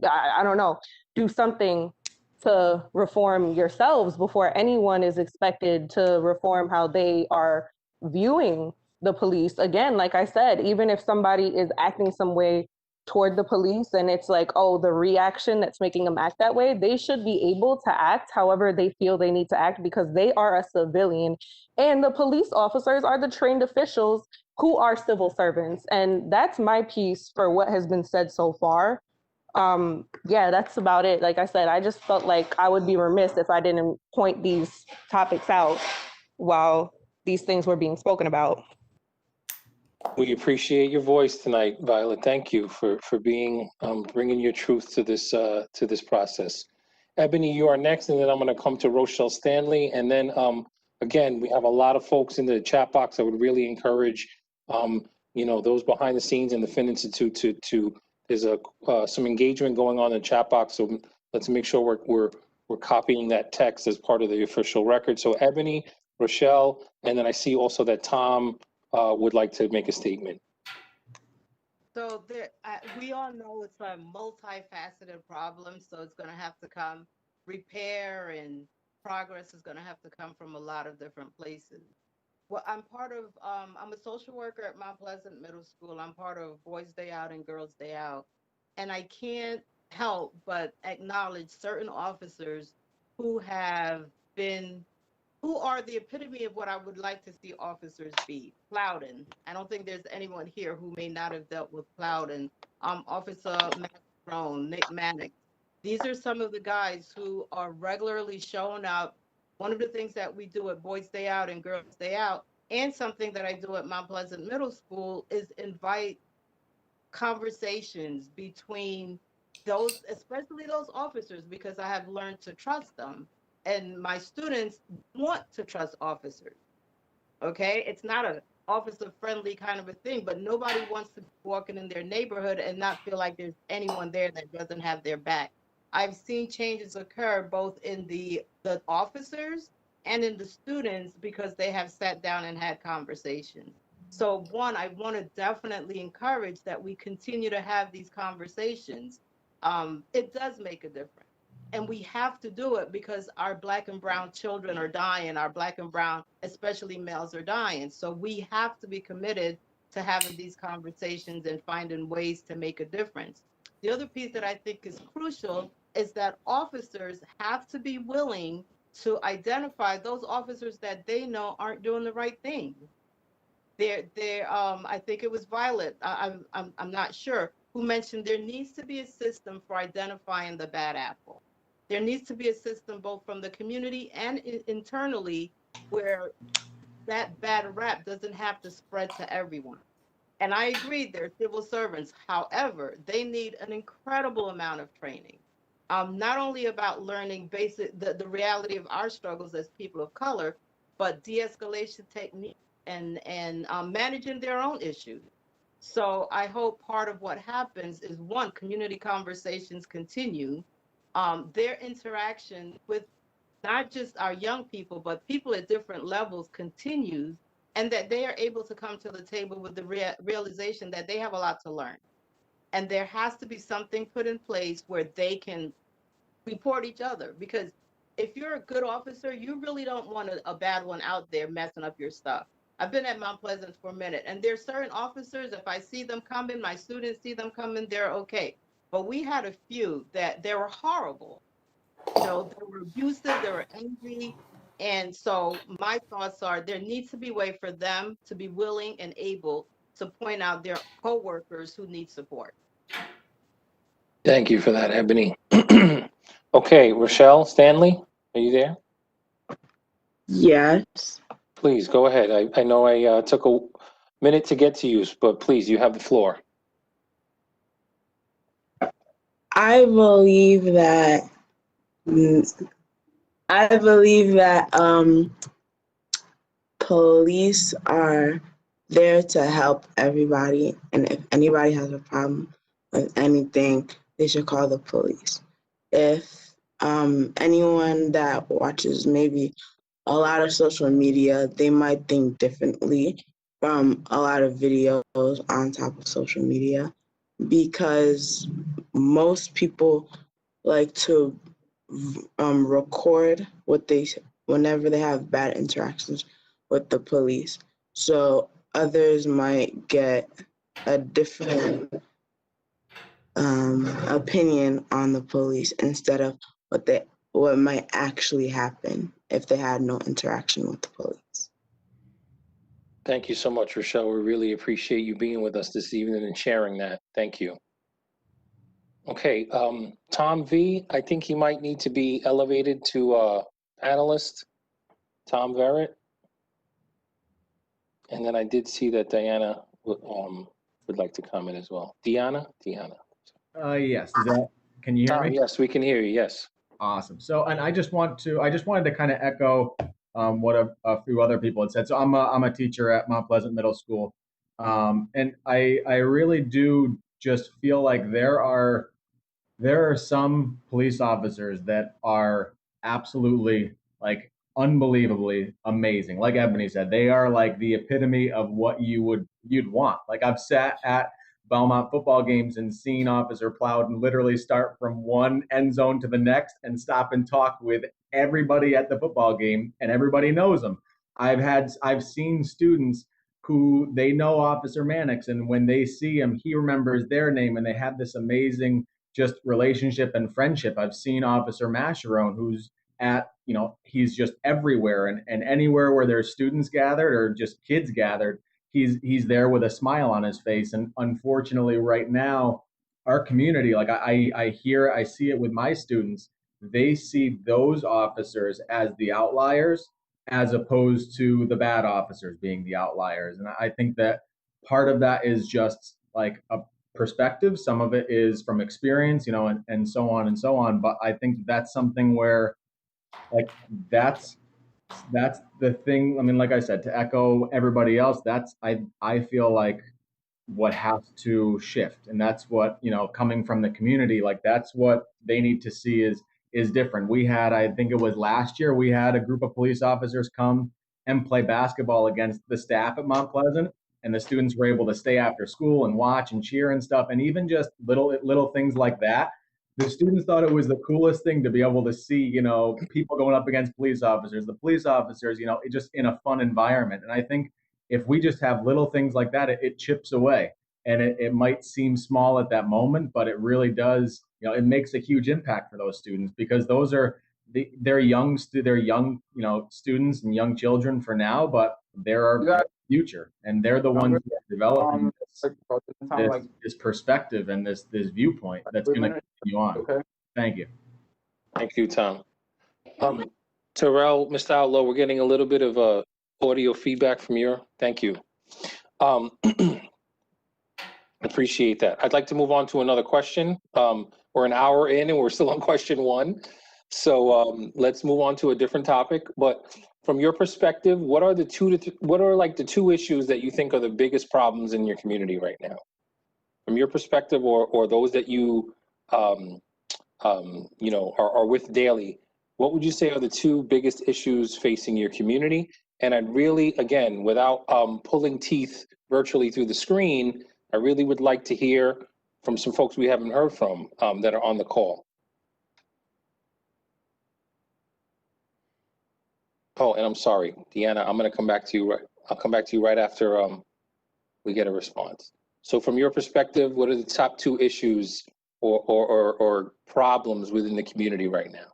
I don't know, do something to reform yourselves before anyone is expected to reform how they are viewing the police. Again, like I said, even if somebody is acting some way toward the police and it's like, oh, the reaction that's making them act that way, they should be able to act however they feel they need to act because they are a civilian. And the police officers are the trained officials who are civil servants. And that's my piece for what has been said so far. That's about it. Like I said, I just felt like I would be remiss if I didn't point these topics out while these things were being spoken about. We appreciate your voice tonight, Violet. Thank you for being bringing your truth to this process. Ebony, you are next, and then I'm going to come to Rochelle Stanley, and then again, we have a lot of folks in the chat box. I would really encourage those behind the scenes in the Fin Institute to there's some engagement going on in the chat box, so let's make sure we're copying that text as part of the official record. So Ebony, Rochelle, and then I see also that Tom would like to make a statement. So we all know it's a multifaceted problem, so it's going to have to come, repair and progress is going to have to come from a lot of different places. Well, I'm a social worker at Mount Pleasant Middle School. I'm part of Boys Day Out and Girls Day Out. And I can't help but acknowledge certain officers who are the epitome of what I would like to see officers be. Plowden. I don't think there's anyone here who may not have dealt with Plowden. Officer Matt Crone, Nick Mannix. These are some of the guys who are regularly showing up. One of the things that we do at Boys Day Out and Girls Day Out, and something that I do at Mount Pleasant Middle School, is invite conversations between those, especially those officers, because I have learned to trust them. And my students want to trust officers. Okay? It's not an officer-friendly kind of a thing, but nobody wants to be walking in their neighborhood and not feel like there's anyone there that doesn't have their back. I've seen changes occur both in the officers and in the students because they have sat down and had conversations. So one, I want to definitely encourage that we continue to have these conversations. It does make a difference. And we have to do it because our Black and brown children are dying. Our Black and brown, especially males, are dying. So we have to be committed to having these conversations and finding ways to make a difference. The other piece that I think is crucial is that officers have to be willing to identify those officers that they know aren't doing the right thing. I think it was Violet, I'm not sure, who mentioned there needs to be a system for identifying the bad apple. There needs to be a system both from the community and internally where that bad rap doesn't have to spread to everyone. And I agree, they're civil servants. However, they need an incredible amount of training. not only about learning the reality of our struggles as people of color, but de-escalation techniques and managing their own issues. So I hope part of what happens is, one, community conversations continue, their interaction with not just our young people, but people at different levels continues, and that they are able to come to the table with the realization that they have a lot to learn. And there has to be something put in place where they can report each other, because if you're a good officer, you really don't want a bad one out there messing up your stuff. I've been at Mount Pleasant for a minute, and there's certain officers, if I see them coming, my students see them coming, they're okay. But we had a few that they were horrible. You know, they were abusive, they were angry. And so my thoughts are there needs to be a way for them to be willing and able to point out their coworkers who need support. Thank you for that, Ebony. Okay, Rochelle Stanley, are you there? Yes. Please go ahead. I know I took a minute to get to you, but please, you have the floor. I believe that police are there to help everybody, and if anybody has a problem with anything, they should call the police. If anyone that watches maybe a lot of social media, they might think differently from a lot of videos on top of social media, because most people like to record whenever they have bad interactions with the police. So others might get a different opinion on the police instead of what might actually happen if they had no interaction with the police. Thank you so much, Rochelle. We really appreciate you being with us this evening and sharing that. Thank you. Okay, Tom V, I think he might need to be elevated to panelist. Tom Verrett. And then I did see that Diana would like to comment as well. Deanna? Yes. Can you hear me? Yes, we can hear you. Yes. Awesome. So, and I just wanted to kind of echo what a few other people had said. So I'm a teacher at Mount Pleasant Middle School. And I really do just feel like there are some police officers that are absolutely, like, unbelievably amazing. Like Ebony said, they are like the epitome of what you'd want. Like, I've sat at Belmont football games and seen Officer Plowden literally start from one end zone to the next and stop and talk with everybody at the football game, and everybody knows him. I've seen students who they know Officer Mannix, and when they see him, he remembers their name, and they have this amazing just relationship and friendship. I've seen Officer Mascherone, who's he's just everywhere, and anywhere where there's students gathered or just kids gathered, he's there with a smile on his face. And unfortunately, right now, our community, like I see it with my students, they see those officers as the outliers as opposed to the bad officers being the outliers. And I think that part of that is just like a perspective. Some of it is from experience, and so on and so on. But I think that's something where, like, that's the thing. I mean, like I said, to echo everybody else, I feel like what has to shift, and that's what, coming from the community, like, that's what they need to see is different. We had, I think it was last year, we had a group of police officers come and play basketball against the staff at Mount Pleasant, and the students were able to stay after school and watch and cheer and stuff. And even just little things like that, the students thought it was the coolest thing to be able to see, people going up against police officers, the police officers, just in a fun environment. And I think if we just have little things like that, it chips away. And it might seem small at that moment, but it really does, it makes a huge impact for those students, because those are they're young, students and young children for now, but they're our future, and they're the ones that are developing this perspective and this viewpoint that's going to continue on. Okay. Thank you. Thank you, Tom. Terrell, Mr. Outlaw, we're getting a little bit of audio feedback from your. Thank you. Appreciate that. I'd like to move on to another question. we're an hour in and we're still on question one. So let's move on to a different topic. But from your perspective, what are the two issues that you think are the biggest problems in your community right now? From your perspective, or those that you are with daily, what would you say are the two biggest issues facing your community? And I'd really, again, without pulling teeth virtually through the screen, I really would like to hear from some folks we haven't heard from that are on the call. Oh, and I'm sorry, Deanna, I'm going to come back to you. I'll come back to you right after we get a response. So from your perspective, what are the top two issues or problems within the community right now?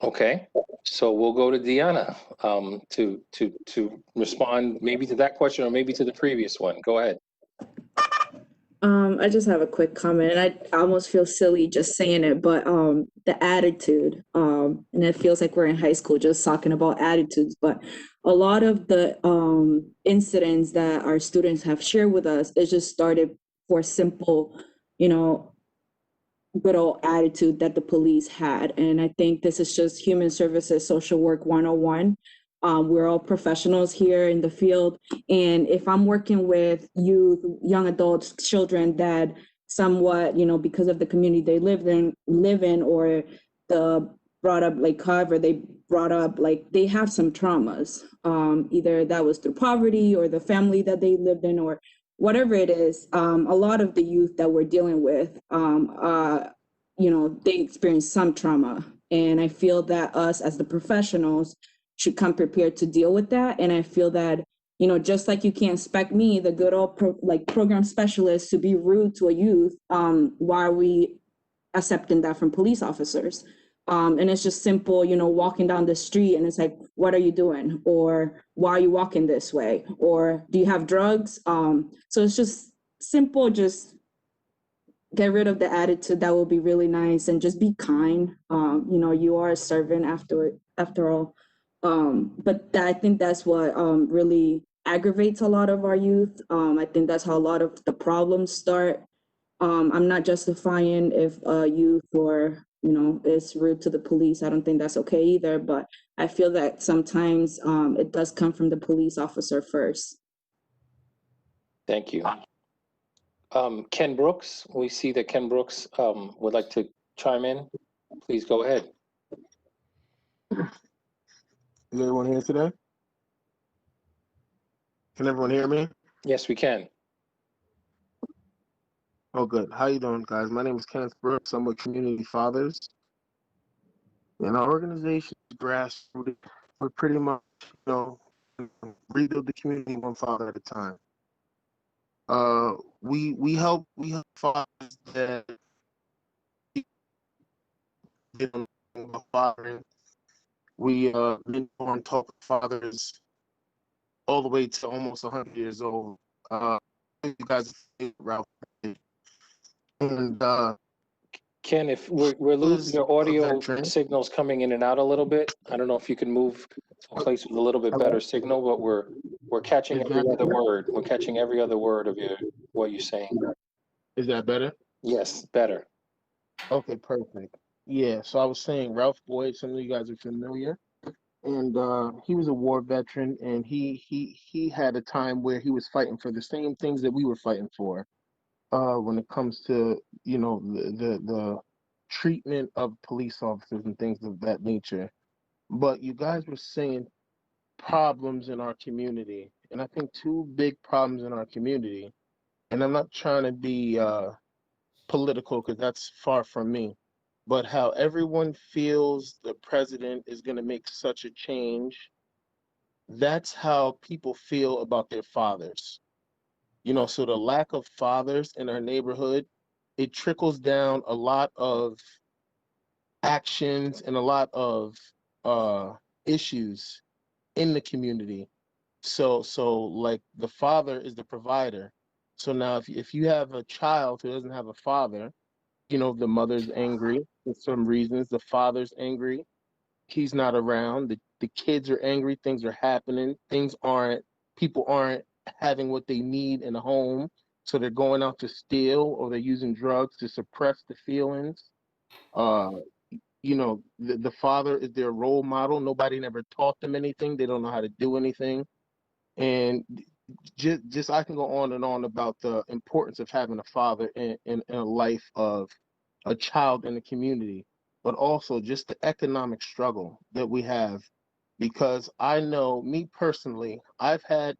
Okay, so we'll go to Deanna to respond maybe to that question or maybe to the previous one. Go ahead. I just have a quick comment, and I almost feel silly just saying it, but the attitude, and it feels like we're in high school just talking about attitudes, but a lot of the incidents that our students have shared with us, it just started for simple, good old attitude that the police had. And I think this is just human services, social work 101. We're all professionals here in the field. And if I'm working with youth, young adults, children that somewhat, because of the community they live in, or the brought up, like however they brought up, like they have some traumas. Either that was through poverty or the family that they lived in, or whatever it is. A lot of the youth that we're dealing with, they experience some trauma. And I feel that us as the professionals should come prepared to deal with that. And I feel that, just like you can't expect me, the good old program specialist, to be rude to a youth, why are we accepting that from police officers? And it's just simple, walking down the street and it's like, what are you doing? Or why are you walking this way? Or do you have drugs? So it's just simple, just get rid of the attitude. That will be really nice. And just be kind. You are a servant after all. But I think that's what really aggravates a lot of our youth. I think that's how a lot of the problems start. I'm not justifying if youth or is rude to the police. I don't think that's okay either. But I feel that sometimes it does come from the police officer first. Thank you. Ken Brooks, we see that Ken Brooks would like to chime in. Please go ahead. Is everyone here today? Can everyone hear me? Yes, we can. Oh, good. How you doing, guys? My name is Kenneth Brooks. I'm with Community Fathers. And our organization is grassroots. We're pretty much, rebuild the community one father at a time. We help fathers that fathering. We mentor and talk with fathers all the way to almost 100 years old. You guys Ralph. And Ken, if we're losing your audio signals coming in and out a little bit, I don't know if you can move to a place with a little bit better signal, but we're catching every other word. We're catching every other word of what you're saying. Is that better? Yes, better. Okay, perfect. Yeah, so I was saying Ralph Boyd, some of you guys are familiar. And he was a war veteran, and he had a time where he was fighting for the same things that we were fighting for. When it comes to the treatment of police officers and things of that nature. But you guys were saying problems in our community, and I think two big problems in our community, and I'm not trying to be political because that's far from me, but how everyone feels the president is going to make such a change. That's how people feel about their fathers. So the lack of fathers in our neighborhood, it trickles down a lot of actions and a lot of issues in the community. So like the father is the provider. So now if you have a child who doesn't have a father, the mother's angry for some reasons, the father's angry. he's not around. The kids are angry. Things are happening. People aren't having what they need in a home. So they're going out to steal, or they're using drugs to suppress the feelings. The father is their role model. Nobody never taught them anything. They don't know how to do anything. And just I can go on and on about the importance of having a father in a life of a child in the community, but also just the economic struggle that we have. Because I know, me personally, I've had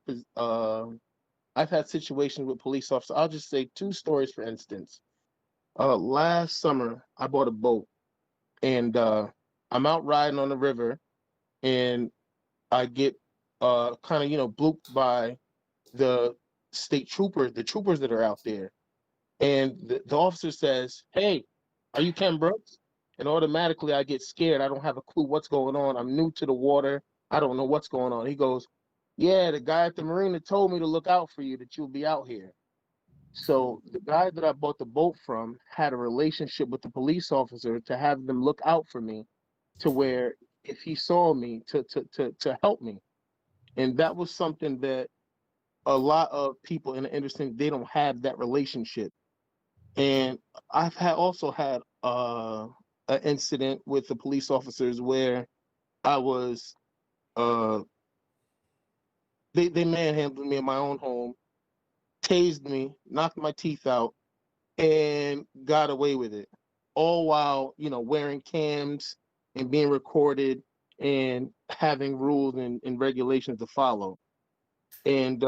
situations with police officers. I'll just say 2 stories, for instance. Last summer, I bought a boat, and I'm out riding on the river, and I get kind of blooped by the state troopers, the troopers that are out there, and the officer says, "Hey, are you Ken Brooks?" And automatically I get scared. I don't have a clue what's going on. I'm new to the water. I don't know what's going on. He goes, "Yeah, the guy at the marina told me to look out for you, that you'll be out here." So the guy that I bought the boat from had a relationship with the police officer to have them look out for me, to where if he saw me, to help me. And that was something that a lot of people in the industry, they don't have that relationship. And I've also had an incident with the police officers where I was they manhandled me in my own home, tased me, knocked my teeth out, and got away with it, all while wearing cams and being recorded and having rules and regulations to follow. And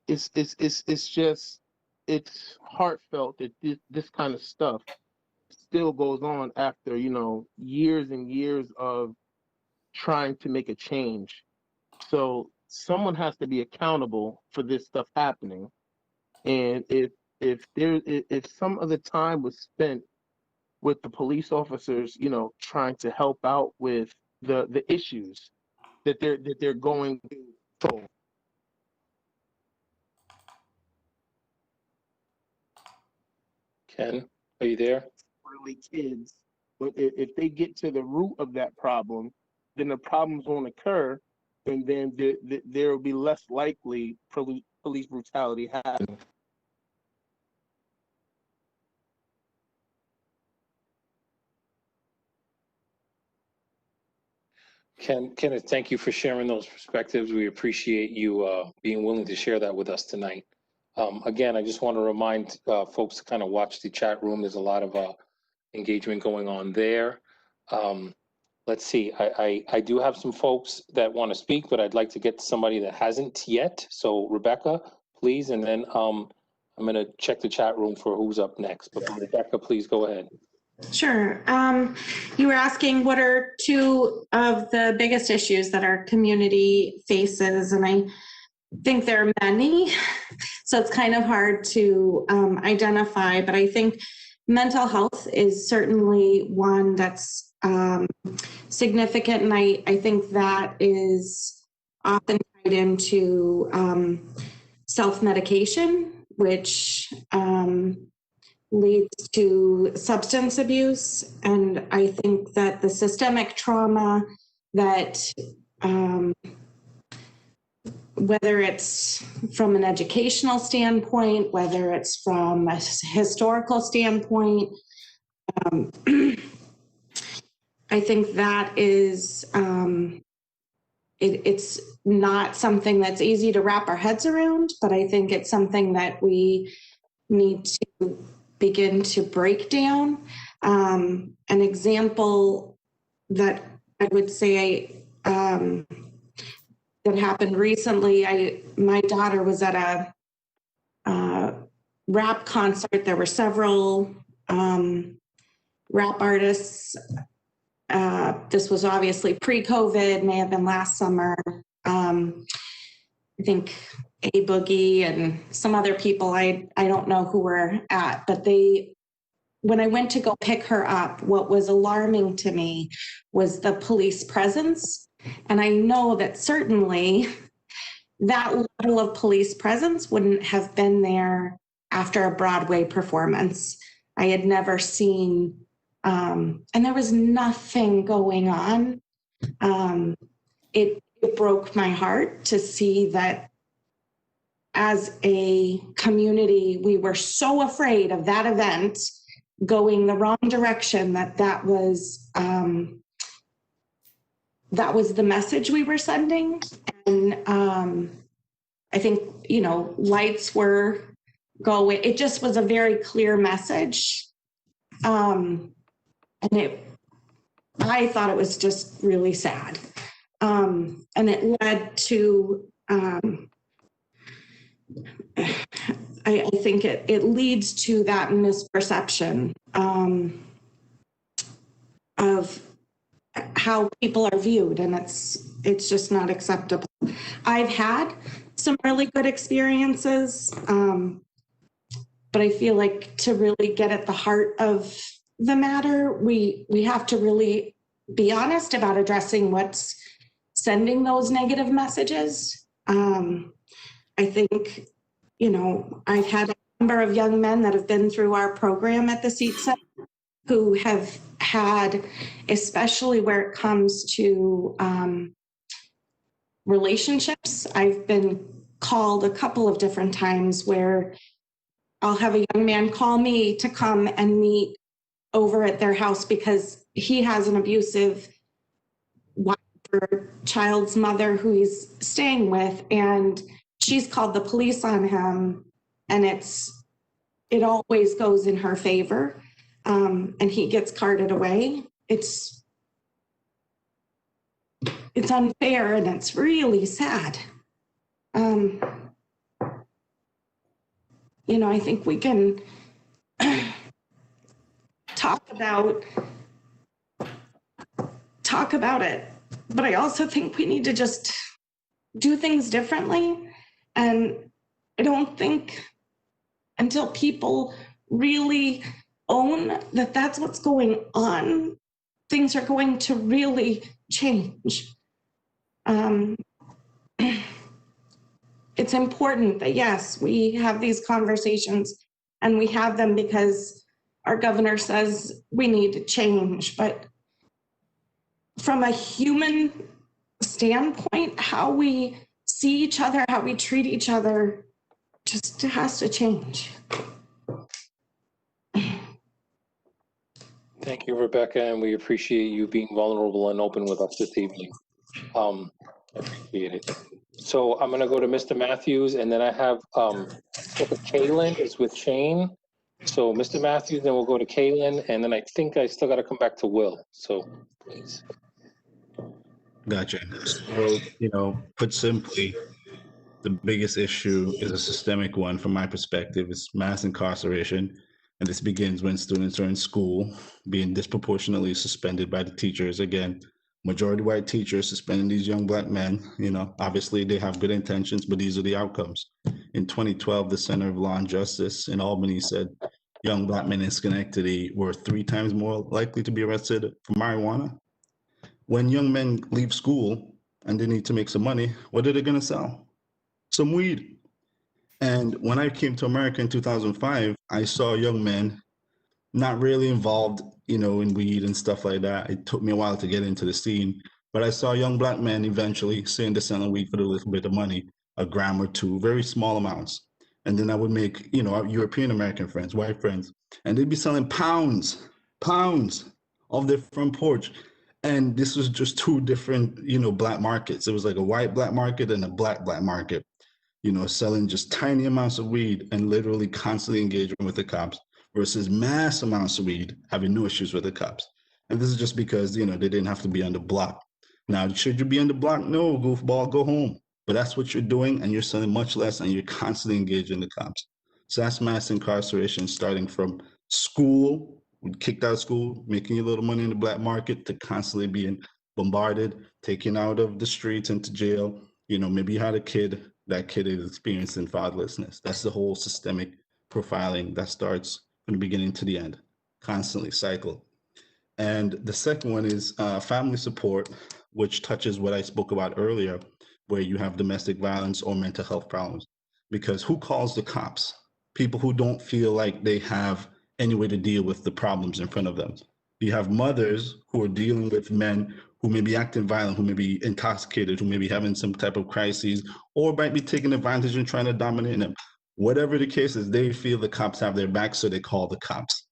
it's heartfelt that this kind of stuff still goes on after years and years of trying to make a change. So someone has to be accountable for this stuff happening. And if some of the time was spent with the police officers, trying to help out with the issues that they're going to solve. Ken, are you there? Early kids, but if they get to the root of that problem, then the problems won't occur, and then there will be less likely police brutality happening. Kenneth, thank you for sharing those perspectives. We appreciate you being willing to share that with us tonight. Again, I just want to remind folks to kind of watch the chat room. There's a lot of engagement going on there. Let's see. I do have some folks that want to speak, but I'd like to get to somebody that hasn't yet. So Rebecca, please, and then I'm going to check the chat room for who's up next. But Rebecca, please go ahead. Sure. You were asking what are 2 of the biggest issues that our community faces, and I think there are many, so it's kind of hard to identify, but I think mental health is certainly one that's significant, and I think that is often tied into self-medication, which leads to substance abuse. And I think that the systemic trauma that, whether it's from an educational standpoint, whether it's from a historical standpoint, I think that is, it's not something that's easy to wrap our heads around, but I think it's something that we need to begin to break down. An example that I would say that happened recently, my daughter was at a rap concert. There were several rap artists. This was obviously pre-COVID, may have been last summer. I think A Boogie and some other people, I don't know who were at, but when I went to go pick her up, what was alarming to me was the police presence. And I know that certainly that level of police presence wouldn't have been there after a Broadway performance. I had never seen And there was nothing going on. It broke my heart to see that as a community, we were so afraid of that event going the wrong direction that was the message we were sending. And I think, lights were going, it just was a very clear message. And I thought it was just really sad. And it led to, I think it leads to that misperception of how people are viewed, and it's just not acceptable. I've had some really good experiences, but I feel like to really get at the heart of the matter, we have to really be honest about addressing what's sending those negative messages. I think, I've had a number of young men that have been through our program at the Seat Center who have had, especially where it comes to relationships. I've been called a couple of different times where I'll have a young man call me to come and meet over at their house because he has an abusive wife or child's mother who he's staying with, and she's called the police on him, and it always goes in her favor, and he gets carted away. It's unfair, and it's really sad. I think we can talk about it, but I also think we need to just do things differently. And I don't think until people really own that that's what's going on, things are going to really change. It's important that, yes, we have these conversations, and we have them because our governor says we need to change. But from a human standpoint, how we see each other, how we treat each other, just has to change. Thank you, Rebecca, and we appreciate you being vulnerable and open with us this evening. Appreciate it. So I'm going to go to Mr. Matthews, and then I have Kaylin is with Shane. So Mr. Matthews, then we'll go to Kaylin, and then I think I still got to come back to Will. So please. Gotcha. So, put simply, the biggest issue is a systemic one from my perspective. It's mass incarceration. And this begins when students are in school, being disproportionately suspended by the teachers. Again, majority white teachers suspending these young black men. Obviously they have good intentions, but these are the outcomes. In 2012, the Center of Law and Justice in Albany said young black men in Schenectady were 3 times more likely to be arrested for marijuana. When young men leave school and they need to make some money, what are they going to sell? Some weed. And when I came to America in 2005, I saw young men not really involved, in weed and stuff like that. It took me a while to get into the scene, but I saw young black men eventually saying they're selling weed for a little bit of money, a gram or two, very small amounts. And then I would make, European American friends, white friends, and they'd be selling pounds off their front porch. And this was just 2 different, black markets. It was like a white black market and a black market, selling just tiny amounts of weed and literally constantly engaging with the cops versus mass amounts of weed having no issues with the cops. And this is just because, they didn't have to be on the block. Now, should you be on the block? No, goofball, go home. But that's what you're doing, and you're selling much less, and you're constantly engaging the cops. So that's mass incarceration, starting from school, kicked out of school, making a little money in the black market, to constantly being bombarded, taken out of the streets into jail. Maybe you had a kid, that kid is experiencing fatherlessness. That's the whole systemic profiling that starts from the beginning to the end, constantly cycle. And the second one is family support, which touches what I spoke about earlier, where you have domestic violence or mental health problems. Because who calls the cops? People who don't feel like they have any way to deal with the problems in front of them. You have mothers who are dealing with men who may be acting violent, who may be intoxicated, who may be having some type of crises, or might be taking advantage and trying to dominate them. Whatever the case is, they feel the cops have their back, so they call the cops.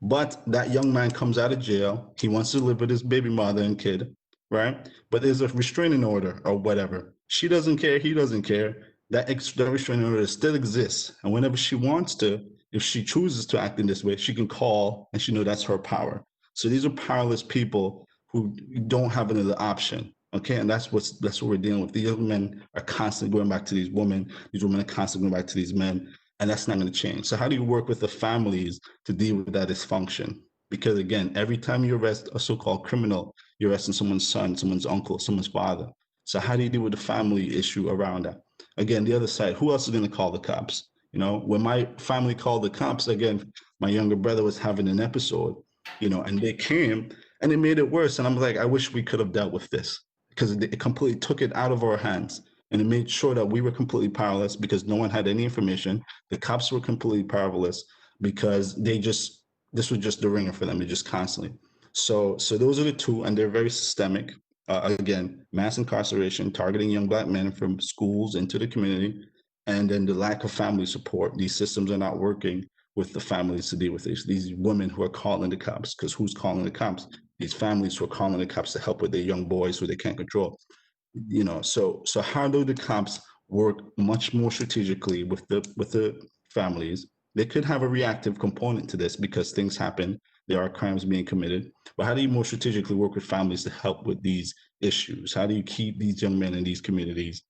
But that young man comes out of jail. He wants to live with his baby mother and kid, right? But there's a restraining order or whatever. She doesn't care. He doesn't care. That restraining order still exists. And whenever she wants to, if she chooses to act in this way, she can call and she knows that's her power. So these are powerless people who don't have another option. Okay, and that's what we're dealing with. These young men are constantly going back to these women. These women are constantly going back to these men, and that's not going to change. So how do you work with the families to deal with that dysfunction? Because again, every time you arrest a so-called criminal, you're arresting someone's son, someone's uncle, someone's father. So how do you deal with the family issue around that? Again, the other side, who else is going to call the cops? You know, when my family called the cops, again, my younger brother was having an episode, you know, and they came and it made it worse. And I'm like, I wish we could have dealt with this, because it completely took it out of our hands, and it made sure that we were completely powerless because no one had any information. The cops were completely powerless because this was just the ringer for them. They just constantly. So those are the two, and they're very systemic. Again, mass incarceration, targeting young Black men from schools into the community, and then the lack of family support. These systems are not working with the families to deal with this. These women who are calling the cops, because who's calling the cops? These families who are calling the cops to help with their young boys who they can't control. You know, so how do the cops work much more strategically with the families? They could have a reactive component to this because things happen. There are crimes being committed. But how do you more strategically work with families to help with these issues? How do you keep these young men in these communities?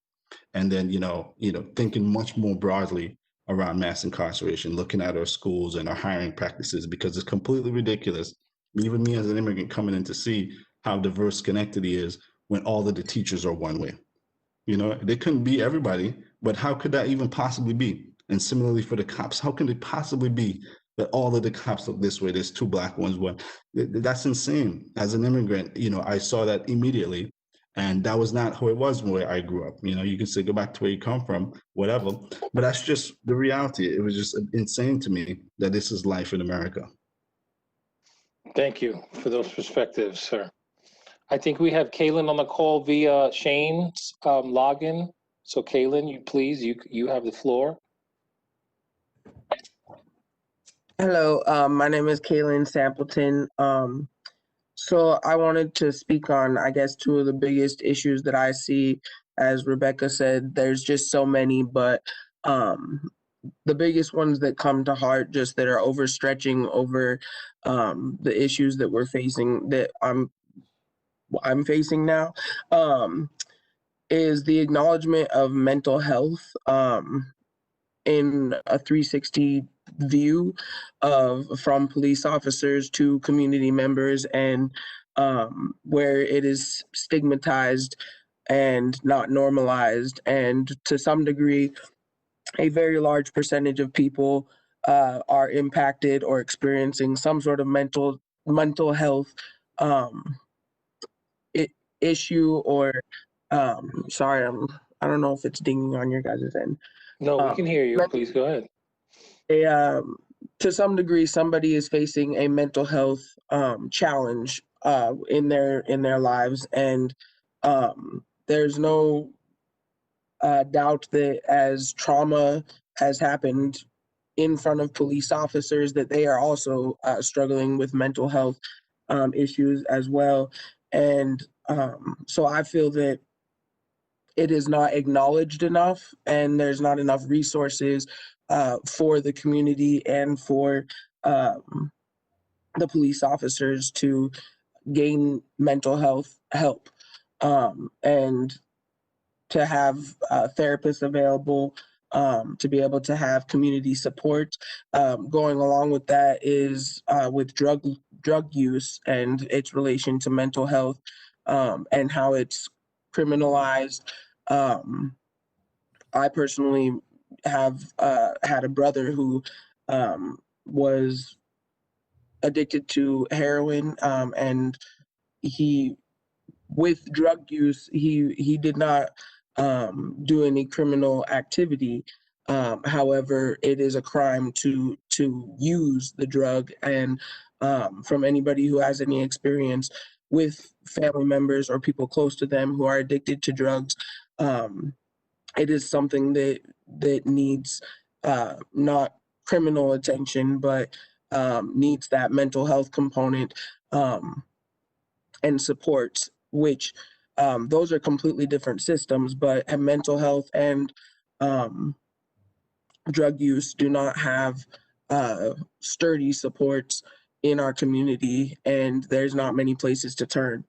And then, you know, thinking much more broadly around mass incarceration, looking at our schools and our hiring practices, because it's completely ridiculous. Even me as an immigrant coming in to see how diverse Schenectady is when all of the teachers are one way. You know, they couldn't be everybody, but how could that even possibly be? And similarly for the cops, how can it possibly be that all of the cops look this way? There's two Black ones. One, that's insane. As an immigrant, you know, I saw that immediately. And that was not how it was where I grew up. You know, you can say, go back to where you come from, whatever. But that's just the reality. It was just insane to me that this is life in America. Thank you for those perspectives, sir. I think we have Kaylin on the call via Shane's login. So Kaylin, you have the floor. Hello, my name is Kaylin Sampleton. So I wanted to speak on, I guess, two of the biggest issues that I see. As Rebecca said, there's just so many, but the biggest ones that come to heart, just that are overstretching over the issues that we're facing, that I'm facing now, is the acknowledgement of mental health in a 360 view from police officers to community members, and where it is stigmatized and not normalized, and to some degree a very large percentage of people are impacted or experiencing some sort of mental health issue, or sorry, I don't know if it's dinging on your guys' end. No, we can hear you. Please go ahead. To some degree, somebody is facing a mental health challenge in their lives, and there's no doubt that as trauma has happened in front of police officers, that they are also struggling with mental health issues as well. And so I feel that it is not acknowledged enough, and there's not enough resources for the community and for the police officers to gain mental health help, and to have therapists available, to be able to have community support. Going along with that is with drug use and its relation to mental health, and how it's criminalized. I personally have had a brother who was addicted to heroin, and with drug use, he did not do any criminal activity. However, it is a crime to to use the drug. And from anybody who has any experience with family members or people close to them who are addicted to drugs, it is something that needs not criminal attention, but needs that mental health component and supports, which those are completely different systems, but mental health and drug use do not have sturdy supports in our community, and there's not many places to turn.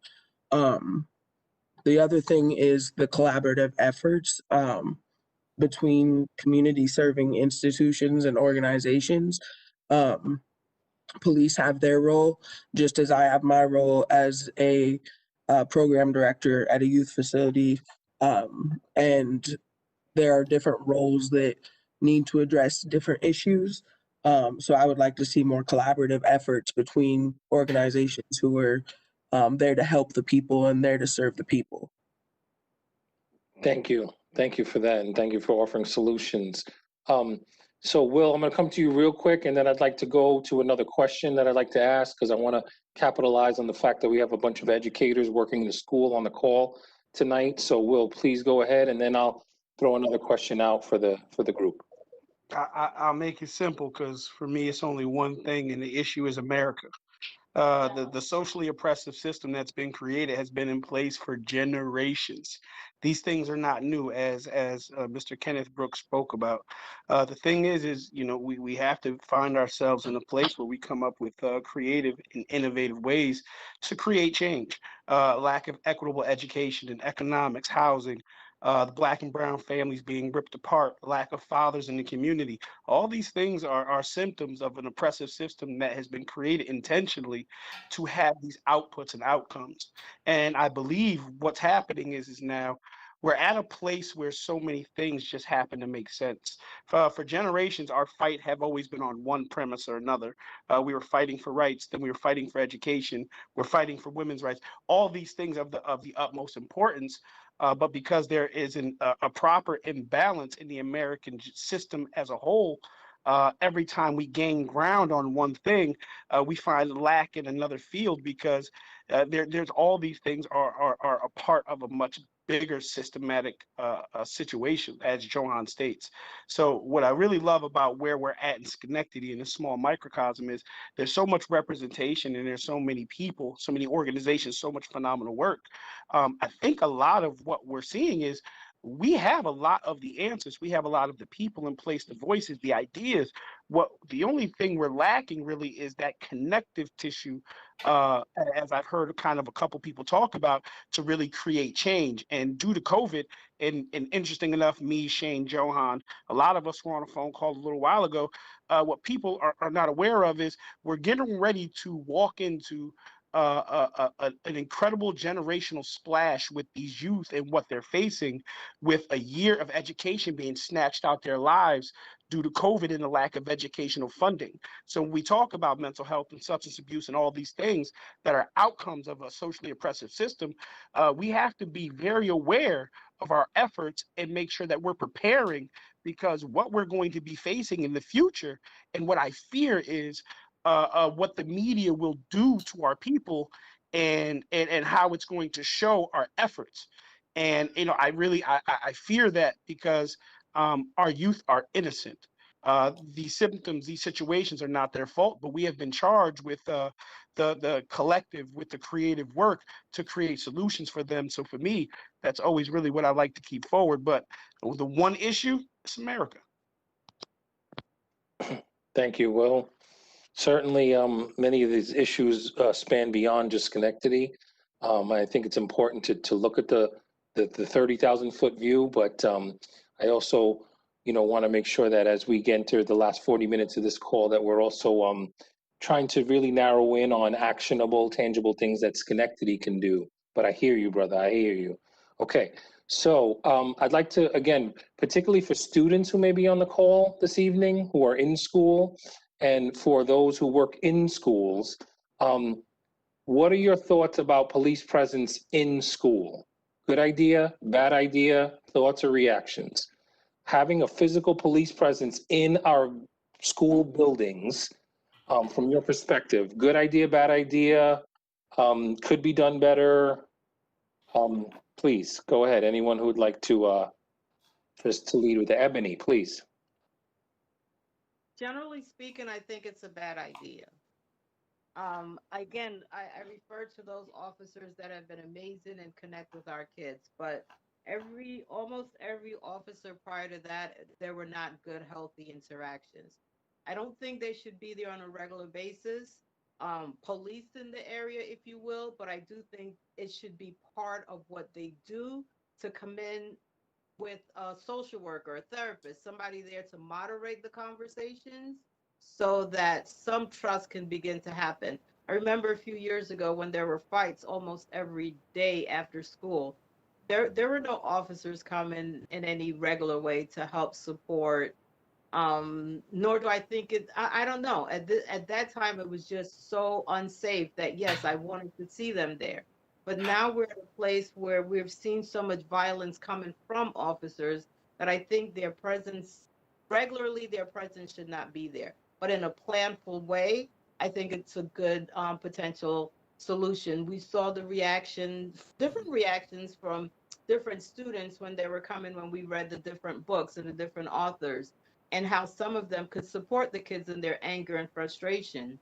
The other thing is the collaborative efforts between community serving institutions and organizations. Police have their role, just as I have my role as a program director at a youth facility. And there are different roles that need to address different issues. So I would like to see more collaborative efforts between organizations who are there to help the people and there to serve the people. Thank you. Thank you for that, and thank you for offering solutions. So, Will, I'm going to come to you real quick, and then I'd like to go to another question that I'd like to ask, because I want to capitalize on the fact that we have a bunch of educators working in the school on the call tonight. So, Will, please go ahead, and then I'll throw another question out for the group. I'll make it simple, because for me, it's only one thing, and the issue is America. The socially oppressive system that's been created has been in place for generations. These things are not new, as Mr. Kenneth Brooks spoke about. The thing is we have to find ourselves in a place where we come up with creative and innovative ways to create change. Lack of equitable education and economics, housing, the Black and brown families being ripped apart, lack of fathers in the community. All these things are symptoms of an oppressive system that has been created intentionally to have these outputs and outcomes. And I believe what's happening is now we're at a place where so many things just happen to make sense. For generations, our fight have always been on one premise or another. We were fighting for rights, then we were fighting for education, we're fighting for women's rights. All these things of the utmost importance. But because there isn't a proper imbalance in the American system as a whole, every time we gain ground on one thing, we find lack in another field, because there's all these things are a part of a much bigger systematic situation, as Johan states. So what I really love about where we're at in Schenectady in this small microcosm is there's so much representation, and there's so many people, so many organizations, so much phenomenal work. I think a lot of what we're seeing is we have a lot of the answers. We have a lot of the people in place, the voices, the ideas. The only thing we're lacking really is that connective tissue, as I've heard kind of a couple people talk about, to really create change. And due to COVID, and interesting enough, me, Shane, Johan, a lot of us were on a phone call a little while ago. What people are not aware of is we're getting ready to walk into an incredible generational splash with these youth and what they're facing, with a year of education being snatched out their lives due to COVID and the lack of educational funding. So when we talk about mental health and substance abuse and all these things that are outcomes of a socially oppressive system, we have to be very aware of our efforts and make sure that we're preparing, because what we're going to be facing in the future, and what I fear is what the media will do to our people, and how it's going to show our efforts. And I fear that, because our youth are innocent. These symptoms, these situations are not their fault, but we have been charged with the collective, with the creative work to create solutions for them. So for me, that's always really what I like to keep forward. But the one issue is America. Thank you, Will. Certainly, many of these issues span beyond just Schenectady. I think it's important to look at the 30,000-foot view, but I also, want to make sure that as we get into the last 40 minutes of this call, that we're also trying to really narrow in on actionable, tangible things that Schenectady can do. But I hear you, brother. I hear you. Okay. So I'd like to, again, particularly for students who may be on the call this evening, who are in school, and for those who work in schools, what are your thoughts about police presence in school? Good idea, bad idea, thoughts or reactions? Having a physical police presence in our school buildings, from your perspective, good idea, bad idea, could be done better? Please, go ahead. Anyone who would like to, just to lead with the Ebony, please. Generally speaking, I think it's a bad idea. Again, I refer to those officers that have been amazing and connect with our kids, but almost every officer prior to that, there were not good, healthy interactions. I don't think they should be there on a regular basis, police in the area, if you will, but I do think it should be part of what they do to come in with a social worker, a therapist, somebody there to moderate the conversations so that some trust can begin to happen. I remember a few years ago when there were fights almost every day after school. There were no officers coming in any regular way to help support. Nor do I think I don't know. At that time, it was just so unsafe that yes, I wanted to see them there. But now we're at a place where we've seen so much violence coming from officers that I think their presence should not be there. But in a planful way, I think it's a good potential solution. We saw different reactions from different students when they were coming, when we read the different books and the different authors, and how some of them could support the kids in their anger and frustration.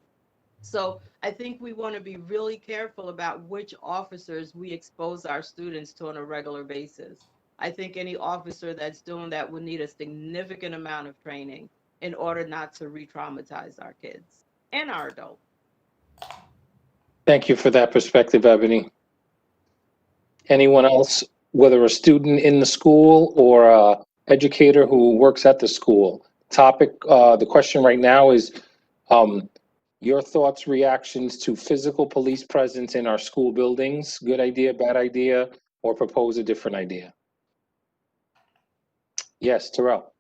So I think we want to be really careful about which officers we expose our students to on a regular basis. I think any officer that's doing that would need a significant amount of training in order not to re-traumatize our kids and our adults. Thank you for that perspective, Ebony. Anyone else, whether a student in the school or a educator who works at the school? The question right now is, your thoughts, reactions to physical police presence in our school buildings. Good idea, bad idea, or propose a different idea? Yes, Terrell.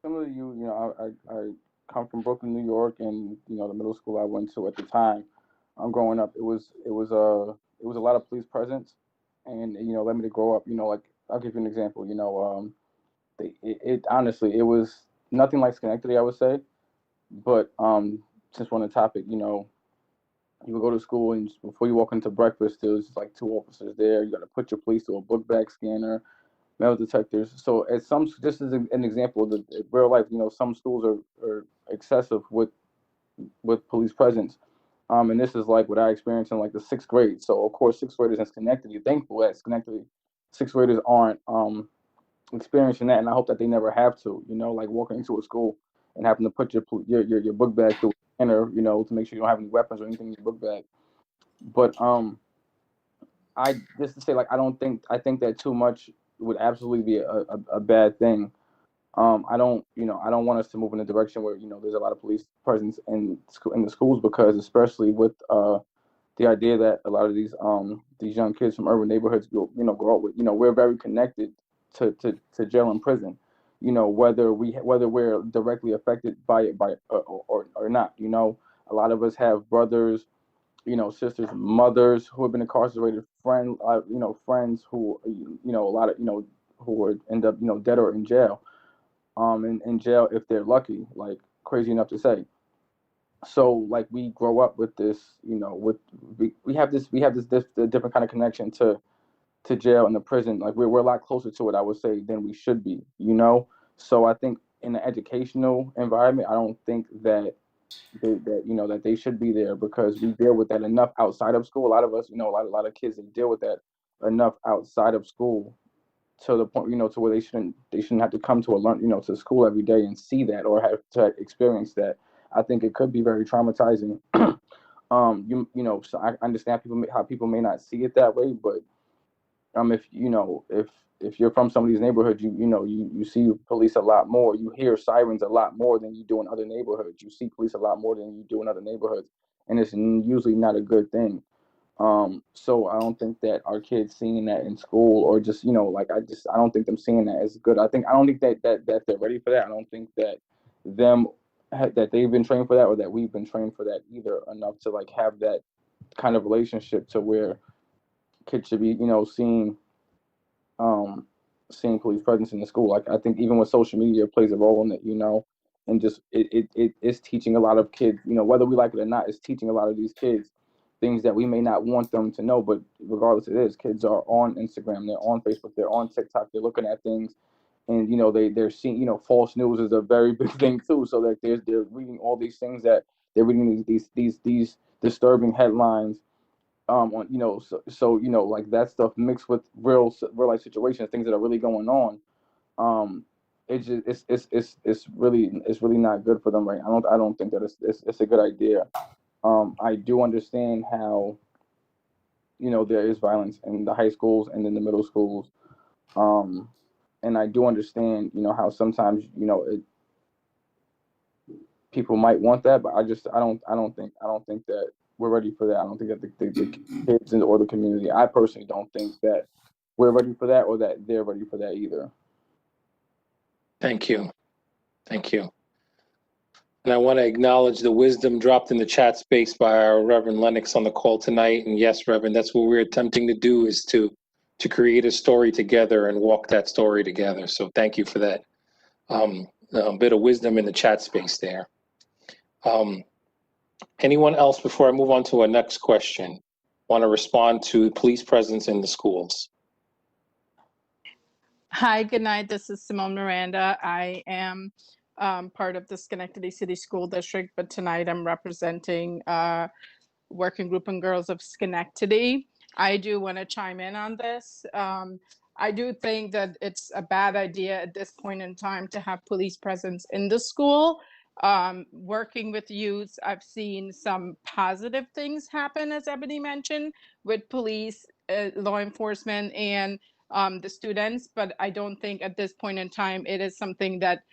Similar to you, I come from Brooklyn, New York, and the middle school I went to at the time, growing up, it was a lot of police presence, and led me to grow up. Like, I'll give you an example. Honestly, it was nothing like Schenectady, I would say, but since we're on the topic, you would go to school, and before you walk into breakfast, there was like 2 officers there. You got to put your police through a book bag scanner, metal detectors. So just as an example, the real life, some schools are excessive with police presence. And this is like what I experienced in like the 6th grade. So of course, 6th graders in Schenectady, thankful that Schenectady 6th graders aren't experiencing that, and I hope that they never have to. Like walking into a school and having to put your book bag through a scanner, to make sure you don't have any weapons or anything in your book bag. But I just to say, like, I think that too much would absolutely be a bad thing. I don't want us to move in a direction where there's a lot of police presence in the schools, because especially with the idea that a lot of these young kids from urban neighborhoods grow up with, we're very connected to jail and prison, whether we're directly affected by it or not. A lot of us have brothers, sisters, mothers who have been incarcerated, friends who, a lot of, who would end up, dead or in jail, in jail if they're lucky, like, crazy enough to say. So like we grow up with this, we have this different kind of connection to jail and the prison. Like we're a lot closer to it, I would say, than we should be, So I think in the educational environment, I don't think that that they should be there, because we deal with that enough outside of school. A lot of us, a lot of kids, they deal with that enough outside of school, to the point, to where they shouldn't have to come to to school every day and see that, or have to experience that. I think it could be very traumatizing. So I understand how people may not see it that way, but if you're from some of these neighborhoods, you see police a lot more. You hear sirens a lot more than you do in other neighborhoods. You see police a lot more than you do in other neighborhoods, and it's usually not a good thing. So I don't think that our kids seeing that in school, or just I don't think them seeing that is good. I don't think that they're ready for that. I don't think that that they've been trained for that, or that we've been trained for that either, enough to like have that kind of relationship to where kids should be seeing seeing police presence in the school. Like I think even with social media plays a role in it, you know, and just it is teaching a lot of kids, you know, whether we like it or not, it's teaching a lot of these kids things that we may not want them to know, but regardless it is, kids are on Instagram, they're on Facebook, they're on TikTok, they're looking at things, and you know they're seeing, you know, false news is a very big thing too. So that they're reading all these things, that they're reading these disturbing headlines on, you know, so you know, like that stuff mixed with real life situations, things that are really going on. It's just it's really not good for them, right? I don't think that it's a good idea. I do understand how, you know, there is violence in the high schools and in the middle schools, and I do understand, you know, how sometimes, you know, people might want that, but I don't think that we're ready for that. I don't think that the kids or the community, I personally don't think that we're ready for that, or that they're ready for that either. Thank you. Thank you. And I want to acknowledge the wisdom dropped in the chat space by our Reverend Lennox on the call tonight. And yes, Reverend, that's what we're attempting to do, is to create a story together and walk that story together. So thank you for that a bit of wisdom in the chat space there. Anyone else before I move on to our next question want to respond to police presence in the schools? Hi, good night. This is Simone Miranda. I am part of the Schenectady City School District, but tonight I'm representing Working Group and Girls of Schenectady. I do want to chime in on this. I do think that it's a bad idea at this point in time to have police presence in the school. Working with youth, I've seen some positive things happen, as Ebony mentioned, with police, law enforcement, and the students, but I don't think at this point in time it is something that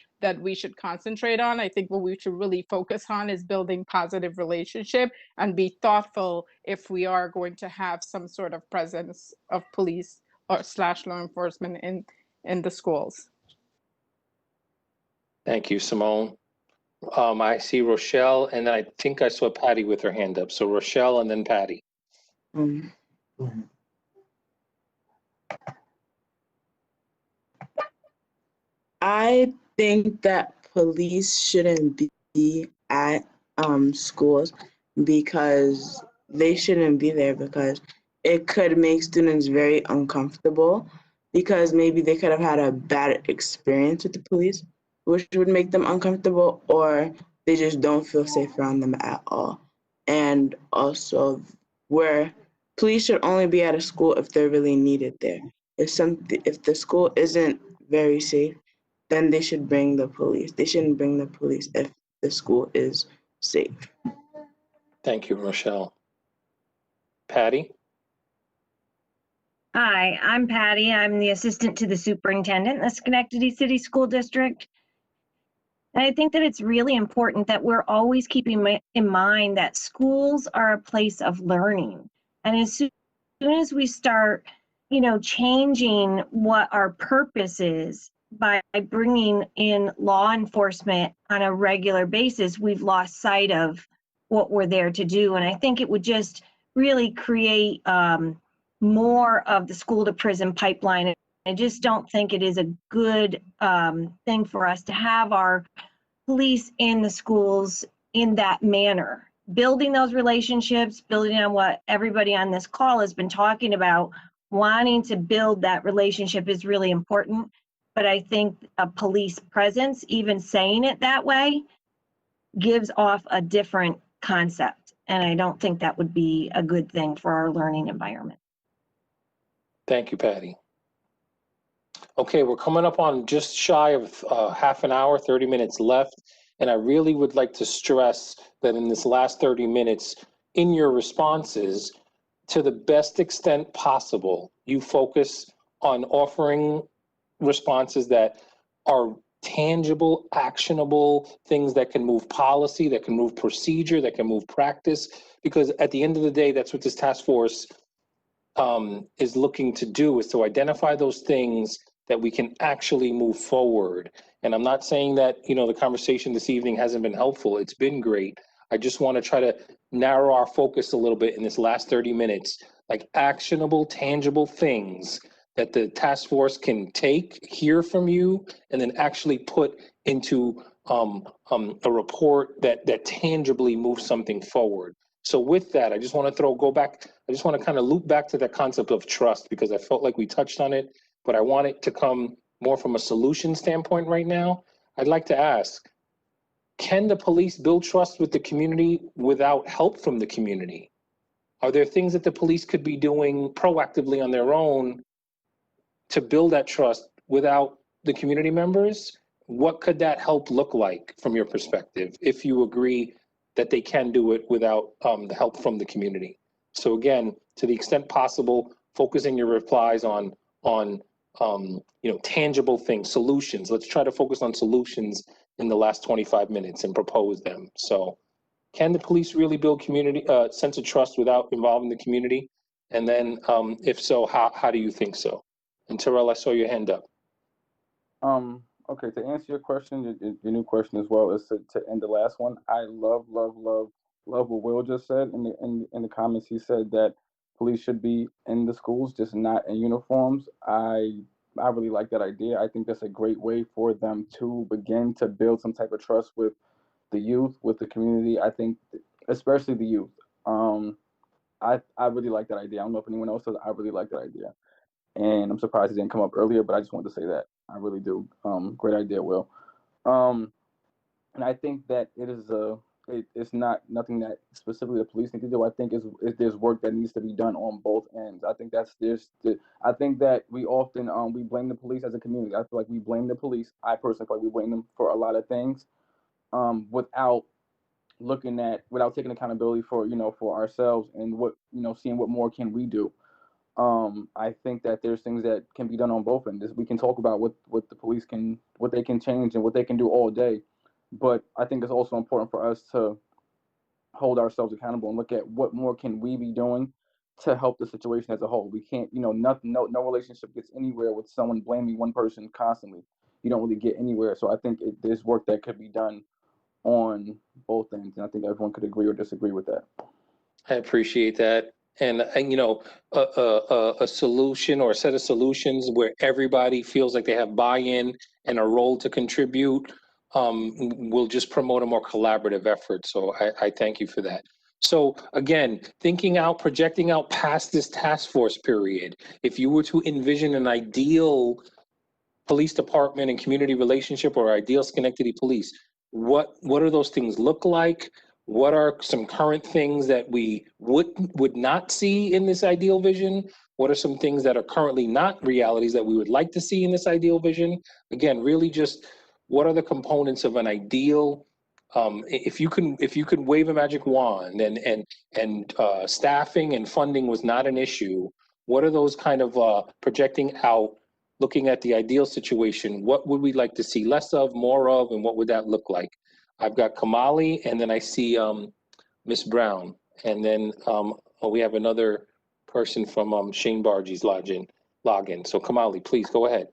we should concentrate on. I think what we should really focus on is building positive relationship and be thoughtful if we are going to have some sort of presence of police or / law enforcement in the schools. Thank you, Simone. I see Rochelle, and I think I saw Patty with her hand up. So Rochelle and then Patty. I think that police shouldn't be at schools, because they shouldn't be there, because it could make students very uncomfortable, because maybe they could have had a bad experience with the police, which would make them uncomfortable, or they just don't feel safe around them at all. And also, where police should only be at a school if they're really needed there. If the school isn't very safe, then they should bring the police. They shouldn't bring the police if the school is safe. Thank you, Rochelle. Patty? Hi, I'm Patty. I'm the assistant to the superintendent in the Schenectady City School District. And I think that it's really important that we're always keeping in mind that schools are a place of learning. And as soon as we start, you know, changing what our purpose is by bringing in law enforcement on a regular basis, we've lost sight of what we're there to do. And I think it would just really create more of the school to prison pipeline. I just don't think it is a good thing for us to have our police in the schools in that manner. Building those relationships, building on what everybody on this call has been talking about, wanting to build that relationship is really important. But I think a police presence, even saying it that way, gives off a different concept. And I don't think that would be a good thing for our learning environment. Thank you, Patty. Okay, we're coming up on just shy of half an hour, 30 minutes left. And I really would like to stress that in this last 30 minutes, in your responses, to the best extent possible, you focus on offering responses that are tangible, actionable, things that can move policy, that can move procedure, that can move practice. Because at the end of the day, that's what this task force is looking to do, is to identify those things that we can actually move forward. And I'm not saying that, you know, the conversation this evening hasn't been helpful. It's been great. I just want to try to narrow our focus a little bit in this last 30 minutes, like actionable, tangible things that the task force can take, hear from you, and then actually put into a report that tangibly moves something forward. So with that, I just want to kind of loop back to that concept of trust, because I felt like we touched on it, but I want it to come more from a solution standpoint right now. I'd like to ask, can the police build trust with the community without help from the community? Are there things that the police could be doing proactively on their own to build that trust without the community members? What could that help look like from your perspective, if you agree that they can do it without the help from the community? So again, to the extent possible, focusing your replies on tangible things, solutions. Let's try to focus on solutions in the last 25 minutes and propose them. So can the police really build community sense of trust without involving the community? And then if so, how do you think so? And Terrell, I saw your hand up. Okay, to answer your question, your new question as well, is to end the last one. I love what Will just said in the comments. He said that police should be in the schools, just not in uniforms. I really like that idea. I think that's a great way for them to begin to build some type of trust with the youth, with the community. I think, especially the youth. I really like that idea. I don't know if anyone else does. I really like that idea. And I'm surprised it didn't come up earlier, but I just wanted to say that. I really do. Great idea, Will. And I think that it's not nothing that specifically the police need to do. I think there's work that needs to be done on both ends. I think I think that we often we blame the police as a community. I feel like we blame the police. I personally feel like we blame them for a lot of things, without taking accountability for ourselves and seeing what more can we do. I think that there's things that can be done on both ends. We can talk about what the police what they can change and what they can do all day, but I think it's also important for us to hold ourselves accountable and look at what more can we be doing to help the situation as a whole. We can't, no relationship gets anywhere with someone blaming one person constantly. You don't really get anywhere. So I think there's work that could be done on both ends, and I think everyone could agree or disagree with that. I appreciate that. And a solution or a set of solutions where everybody feels like they have buy-in and a role to contribute will just promote a more collaborative effort. So I thank you for that. So again, projecting out past this task force period, if you were to envision an ideal police department and community relationship or ideal Schenectady police, what do those things look like? What are some current things that we would not see in this ideal vision? What are some things that are currently not realities that we would like to see in this ideal vision? Again, really just what are the components of an ideal? If you could wave a magic wand and staffing and funding was not an issue, what are those kind of projecting out, looking at the ideal situation? What would we like to see less of, more of, and what would that look like? I've got Kamali, and then I see Miss Brown, and then we have another person from Shane Bargie's login. So Kamali, please go ahead.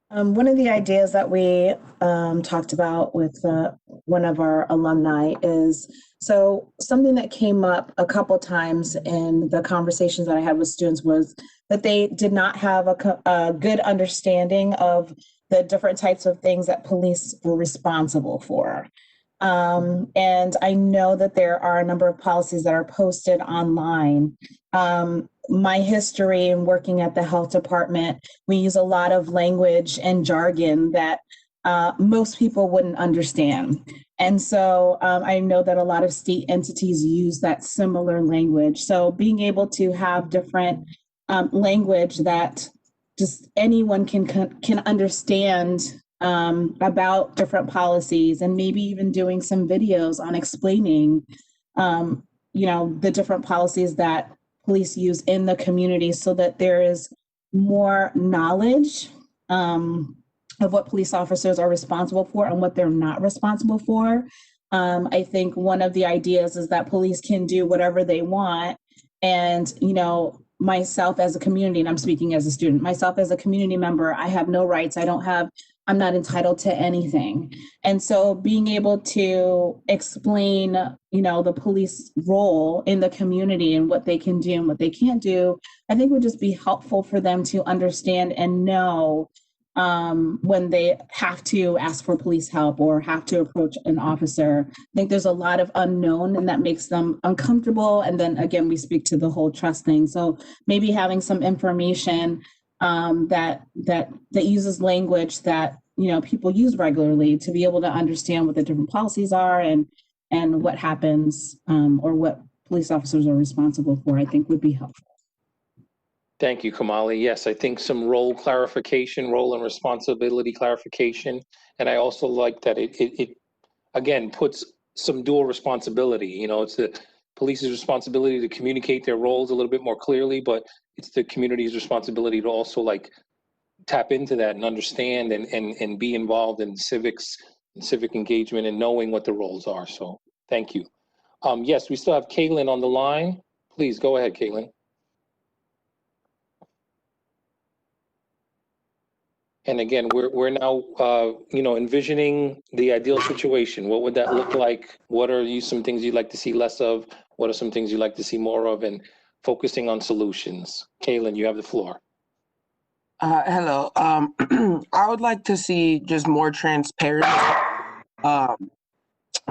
One of the ideas that we talked about with one of our alumni is, so something that came up a couple times in the conversations that I had with students was that they did not have a good understanding of the different types of things that police were responsible for. And I know that there are a number of policies that are posted online. My history in working at the health department, we use a lot of language and jargon that most people wouldn't understand. And so I know that a lot of state entities use that similar language. So being able to have different language that just anyone can understand about different policies, and maybe even doing some videos on explaining, the different policies that police use in the community, so that there is more knowledge of what police officers are responsible for and what they're not responsible for. I think one of the ideas is that police can do whatever they want, and myself as a community, and I'm speaking as a student, myself as a community member, I have no rights. I don't have I'm not entitled to anything. And so being able to explain, the police role in the community and what they can do and what they can't do, I think would just be helpful for them to understand and know when they have to ask for police help or have to approach an officer. I think there's a lot of unknown and that makes them uncomfortable. And then again, we speak to the whole trust thing. So maybe having some information that uses language that people use regularly to be able to understand what the different policies are and what happens or what police officers are responsible for, I think would be helpful. Thank you, Kamali. Yes, I think some role clarification, role and responsibility clarification. And I also like that it again, puts some dual responsibility. It's the police's responsibility to communicate their roles a little bit more clearly, but it's the community's responsibility to also tap into that and understand and be involved in civics and civic engagement and knowing what the roles are. So thank you. Yes, we still have Caitlin on the line. Please go ahead, Caitlin. And again, we're now, envisioning the ideal situation. What would that look like? What are some things you'd like to see less of? What are some things you'd like to see more of? And focusing on solutions. Kaylin, you have the floor. Hello. I would like to see just more transparency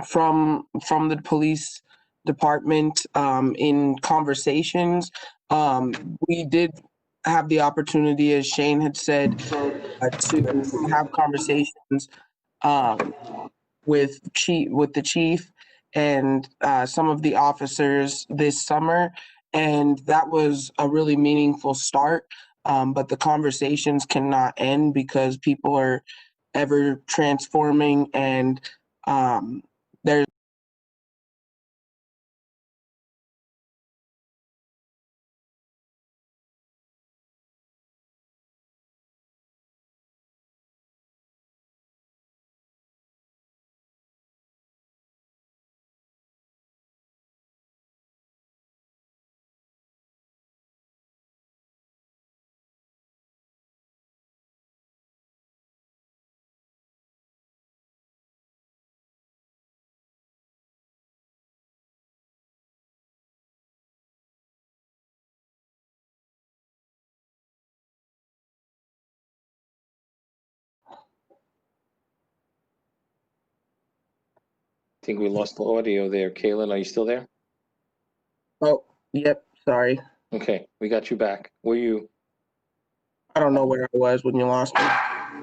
from the police department in conversations. We did have the opportunity, as Shane had said, to have conversations with the chief and some of the officers this summer, and that was a really meaningful start. But the conversations cannot end because people are ever transforming, and there's I think we lost the audio there. Kaylin, are you still there? Oh, yep, sorry. Okay, we got you back. Were you? I don't know where I was when you lost me. I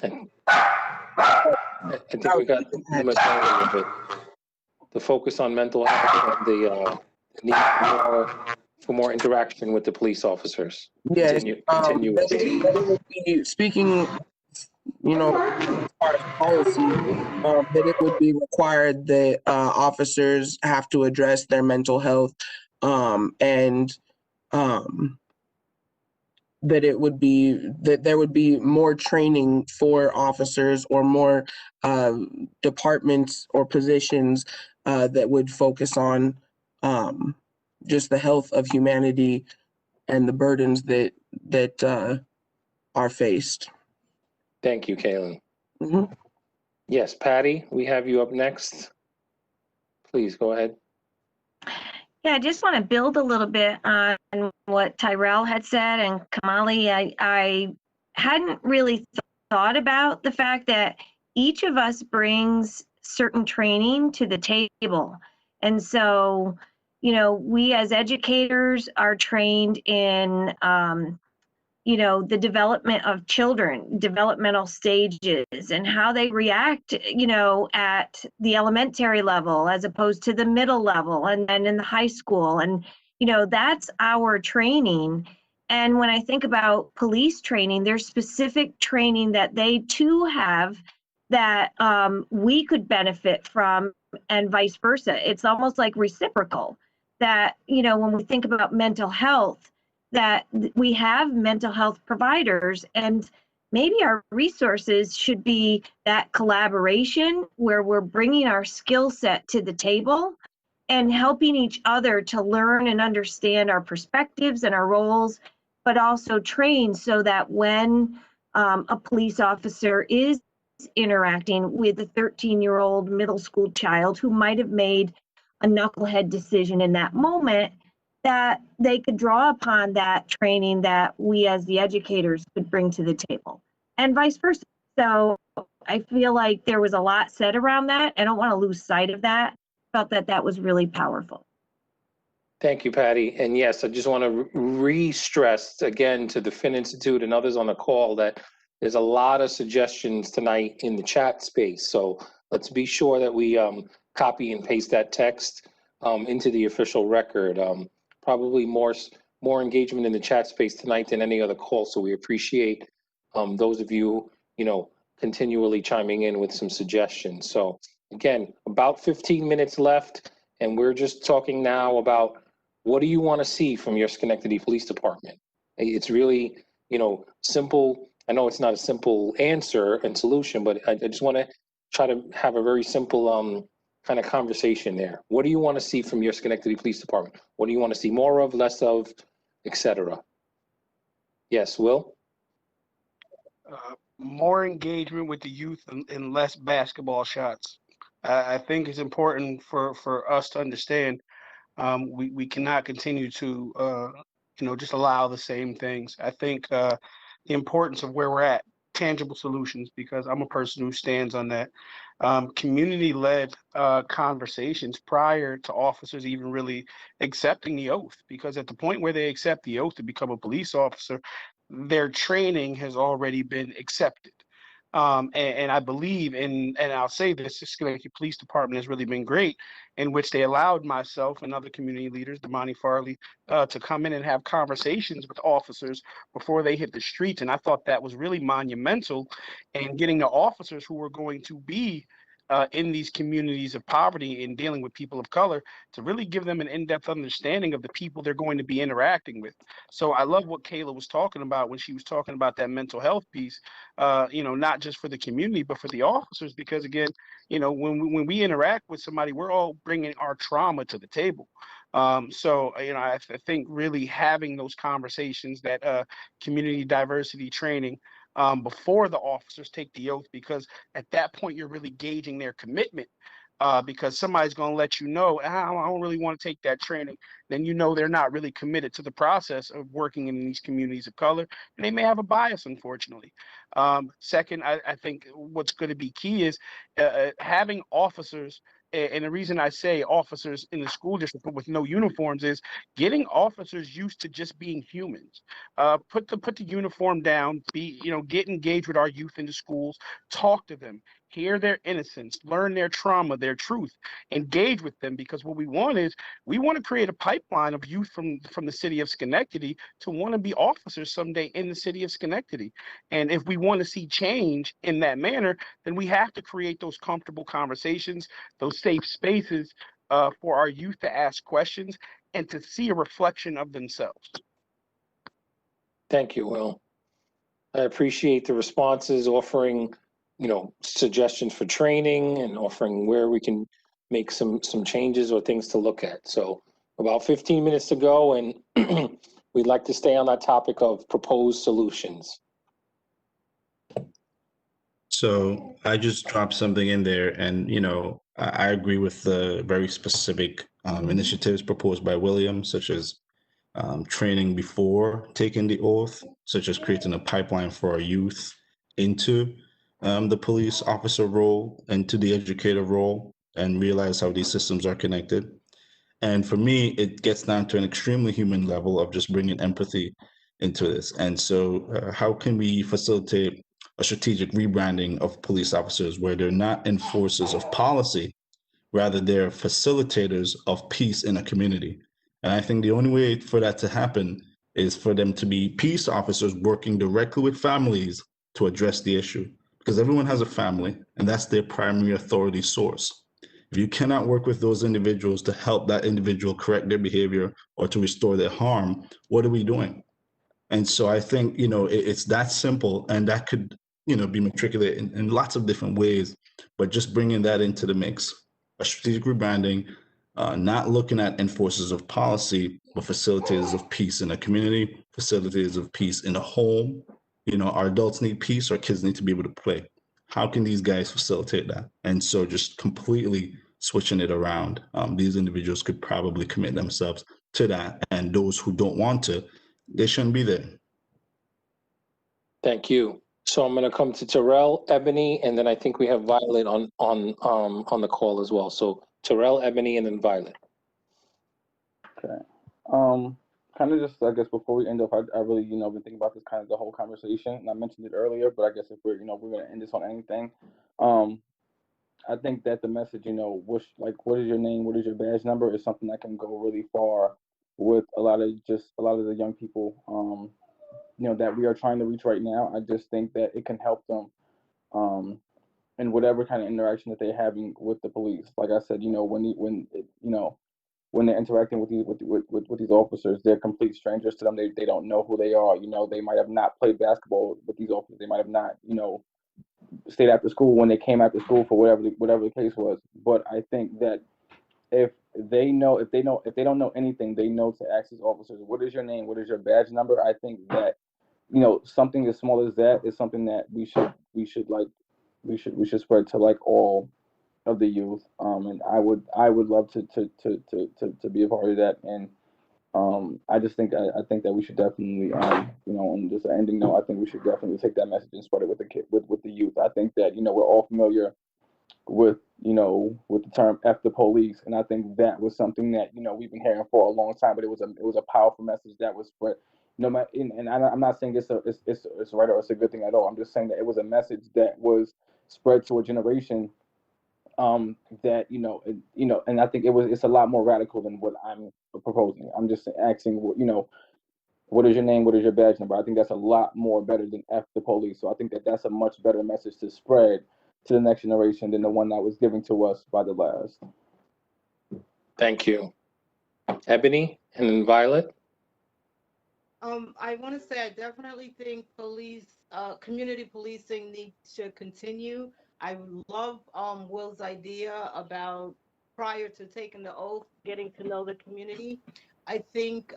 think we got the majority of it. The focus on mental health and the need for more interaction with the police officers. Yes, Continue. that would be, speaking, as far as policy, that it would be required that officers have to address their mental health, and that there would be more training for officers or more departments or positions that would focus on just the health of humanity and the burdens that are faced. Thank you, Kaylin. Mm-hmm. Yes, Patty, we have you up next. Please go ahead. Yeah, I just want to build a little bit on what Tyrell had said, and Kamali, I hadn't really thought about the fact that each of us brings certain training to the table. And so, we as educators are trained in, the development of children, developmental stages, and how they react, at the elementary level as opposed to the middle level and then in the high school. And, that's our training. And when I think about police training, there's specific training that they too have that we could benefit from, and vice versa. It's almost like reciprocal that, when we think about mental health, that we have mental health providers, and maybe our resources should be that collaboration where we're bringing our skill set to the table and helping each other to learn and understand our perspectives and our roles, but also train so that when a police officer is interacting with a 13-year-old middle school child who might have made a knucklehead decision in that moment, that they could draw upon that training that we as the educators could bring to the table, and vice versa. So I feel like there was a lot said around that. I don't want to lose sight of that. Felt that that was really powerful. Thank you, Patty. And yes, I just want to re-stress again to the Fin Institute and others on the call that there's a lot of suggestions tonight in the chat space. So let's be sure that we copy and paste that text into the official record. Probably more engagement in the chat space tonight than any other call. So we appreciate those of you, continually chiming in with some suggestions. So again, about 15 minutes left, and we're just talking now about what do you want to see from your Schenectady Police Department? It's really, simple. I know it's not a simple answer and solution, but I just want to try to have a very simple kind of conversation there. What do you want to see from your Schenectady Police Department? What do you want to see more of, less of, etc.? Yes, Will? More engagement with the youth and less basketball shots. I think it's important for us to understand we cannot continue to just allow the same things. I think the importance of where we're at, tangible solutions, because I'm a person who stands on that. Community-led conversations prior to officers even really accepting the oath, because at the point where they accept the oath to become a police officer, their training has already been accepted. And I believe and I'll say this, the Schenectady Police Department has really been great, in which they allowed myself and other community leaders, Damani Farley, to come in and have conversations with officers before they hit the streets. And I thought that was really monumental in getting the officers who were going to be in these communities of poverty and dealing with people of color to really give them an in-depth understanding of the people they're going to be interacting with. So I love what Kayla was talking about when she was talking about that mental health piece, not just for the community, but for the officers, because again, when we interact with somebody, we're all bringing our trauma to the table. I think really having those conversations, that community diversity training, before the officers take the oath, because at that point you're really gauging their commitment, because somebody's going to let you know, I don't really want to take that training. Then they're not really committed to the process of working in these communities of color, and they may have a bias, unfortunately. Second, I think what's going to be key is having officers. And the reason I say officers in the school district with no uniforms is getting officers used to just being humans. Put the uniform down. Get engaged with our youth in the schools. Talk to them. Hear their innocence. Learn their trauma, their truth. Engage with them, because what we want to create a pipeline of youth from the city of Schenectady to want to be officers someday in the city of Schenectady. And if we want to see change in that manner, then we have to create those comfortable conversations, those safe spaces for our youth to ask questions and to see a reflection of themselves. Thank you, Will. I appreciate the responses, offering, suggestions for training and offering where we can make some changes or things to look at. So about 15 minutes to go, and we'd like to stay on that topic of proposed solutions. So I just dropped something in there, and I agree with the very specific initiatives proposed by William, such as training before taking the oath, such as creating a pipeline for our youth into the police officer role, into the educator role, and realize how these systems are connected. And for me, it gets down to an extremely human level of just bringing empathy into this. And so how can we facilitate a strategic rebranding of police officers where they're not enforcers of policy, rather they're facilitators of peace in a community? And I think the only way for that to happen is for them to be peace officers working directly with families to address the issue, because everyone has a family and that's their primary authority source. If you cannot work with those individuals to help that individual correct their behavior or to restore their harm, what are we doing? And so I think, it's that simple, and that could, be matriculated in lots of different ways, but just bringing that into the mix, a strategic rebranding, not looking at enforcers of policy, but facilitators of peace in a community, facilitators of peace in a home, our adults need peace, our kids need to be able to play. How can these guys facilitate that? And so just completely switching it around, these individuals could probably commit themselves to that. And those who don't want to, they shouldn't be there. Thank you. So I'm going to come to Terrell, Ebony, and then I think we have Violet on the call as well. So Terrell, Ebony, and then Violet. Okay. Kind of just, I guess, before we end up, I really, been thinking about this kind of the whole conversation, and I mentioned it earlier, but I guess if we're going to end this on anything, I think that the message, what is your name, what is your badge number, is something that can go really far with a lot of the young people, that we are trying to reach right now. I just think that it can help them, in whatever kind of interaction that they're having with the police. Like I said, when they're interacting with these officers, they're complete strangers to them. They don't know who they are. They might have not played basketball with these officers. They might have not, stayed after school when they came after school for whatever the case was. But I think that if they don't know anything, they know to ask these officers, what is your name? What is your badge number? I think that, something as small as that is something that we should spread to like all of the youth. And I would love to be a part of that. And I just think I think that we should definitely on just an ending note, I think we should definitely take that message and spread it with the youth. I think that we're all familiar with with the term "F the police," and I think that was something that we've been hearing for a long time. But it was a powerful message that was spread. No matter, and I'm not saying it's right or it's a good thing at all. I'm just saying that it was a message that was spread to a generation that and I think it's a lot more radical than what I'm proposing. I'm just asking, what is your name? What is your badge number? I think that's a lot more better than F the police. So I think that that's a much better message to spread to the next generation than the one that was given to us by the last. Thank you. Ebony, and then Violet. I want to say I definitely think community policing should continue. I love Will's idea about prior to taking the oath, getting to know the community. I think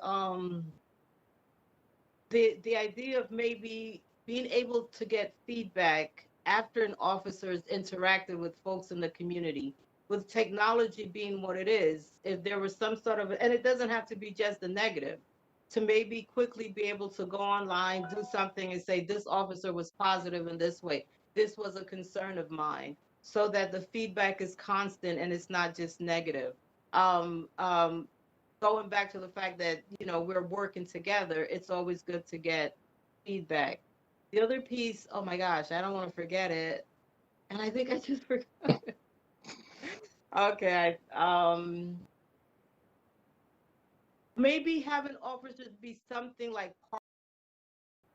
the idea of maybe being able to get feedback after an officer's interacted with folks in the community, with technology being what it is, if there was some sort of, and it doesn't have to be just a negative, to maybe quickly be able to go online, do something and say, this officer was positive in this way. This was a concern of mine, so that the feedback is constant and it's not just negative. Going back to the fact that, we're working together, it's always good to get feedback. The other piece, oh my gosh, I don't want to forget it. And I think I just forgot it. Okay. Maybe having officers be something like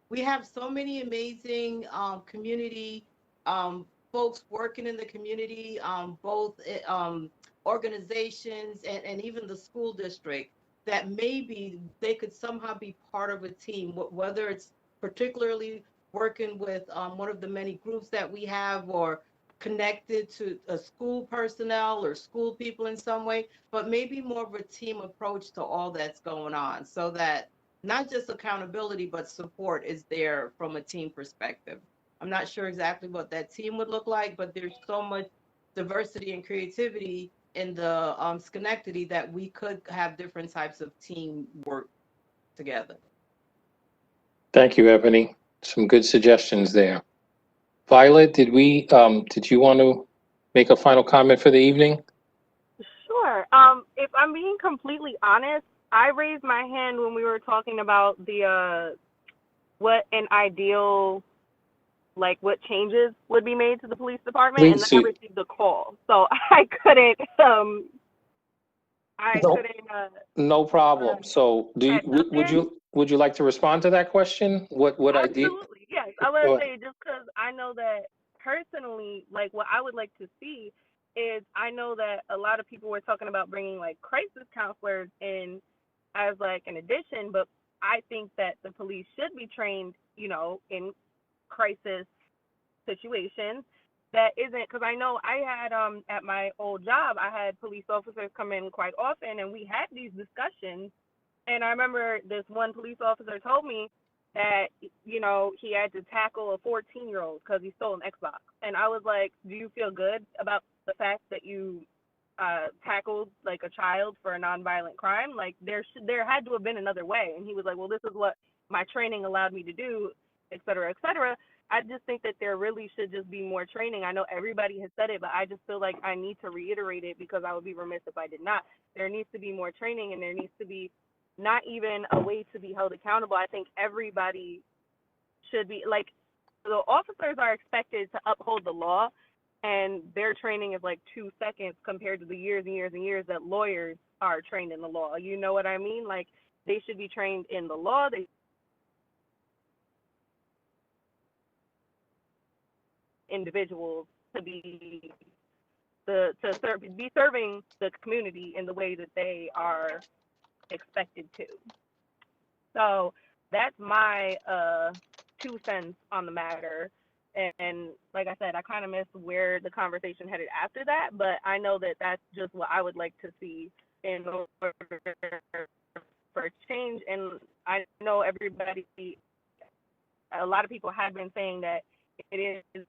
we have so many amazing community folks working in the community, both organizations and even the school district, that maybe they could somehow be part of a team, whether it's particularly working with one of the many groups that we have, or connected to a school personnel or school people in some way, but maybe more of a team approach to all that's going on, so that not just accountability, but support is there from a team perspective. I'm not sure exactly what that team would look like, but there's so much diversity and creativity in the Schenectady that we could have different types of team work together. Thank you, Ebony. Some good suggestions there. Violet, did you want to make a final comment for the evening? Sure. If I'm being completely honest, I raised my hand when we were talking about the what an ideal, like what changes would be made to the police department, and then I received a call, so I couldn't. No problem. So, would you like to respond to that question? What idea? Absolutely, yes. I would say, just because I know that personally, like what I would like to see is, I know that a lot of people were talking about bringing like crisis counselors in as like an addition, but I think that the police should be trained, in crisis situations. That isn't, because I know I had at my old job, I had police officers come in quite often, and we had these discussions. And I remember this one police officer told me, that, you know, he had to tackle a 14-year-old because he stole an Xbox. And I was like, do you feel good about the fact that you tackled like a child for a nonviolent crime? Like there had to have been another way. And he was like, well, this is what my training allowed me to do, et cetera, et cetera. I just think that there really should just be more training. I know everybody has said it, but I just feel like I need to reiterate it because I would be remiss if I did not. There needs to be more training, and there needs to be not even a way to be held accountable. I think everybody should be, like, the officers are expected to uphold the law, and their training is like 2 seconds compared to the years and years and years that lawyers are trained in the law. You know what I mean? Like, they should be trained in the law. They individuals to be serving the community in the way that they are expected to. So that's my 2 cents on the matter. And like I said, I kind of missed where the conversation headed after that, but I know that that's just what I would like to see in order for change. And I know everybody, a lot of people have been saying that it is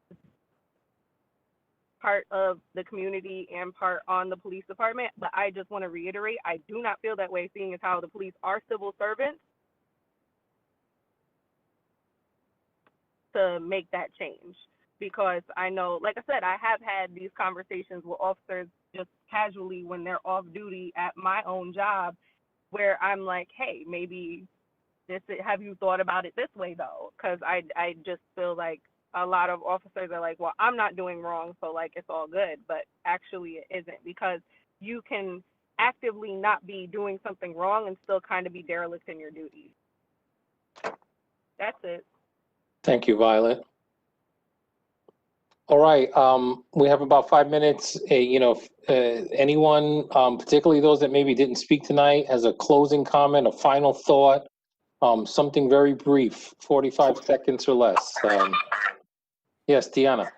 part of the community and part on the police department, but I just want to reiterate, I do not feel that way, seeing as how the police are civil servants, to make that change. Because I know, like I said, I have had these conversations with officers just casually when they're off duty at my own job, where I'm like, hey, maybe have you thought about it this way though? Because I just feel like a lot of officers are like, well, I'm not doing wrong, so like it's all good. But actually it isn't, because you can actively not be doing something wrong and still kind of be derelict in your duties. That's it. Thank you, Violet. All right, we have about 5 minutes. Anyone, particularly those that maybe didn't speak tonight, has a closing comment, a final thought, something very brief, 45 seconds or less. Yes, Deanna.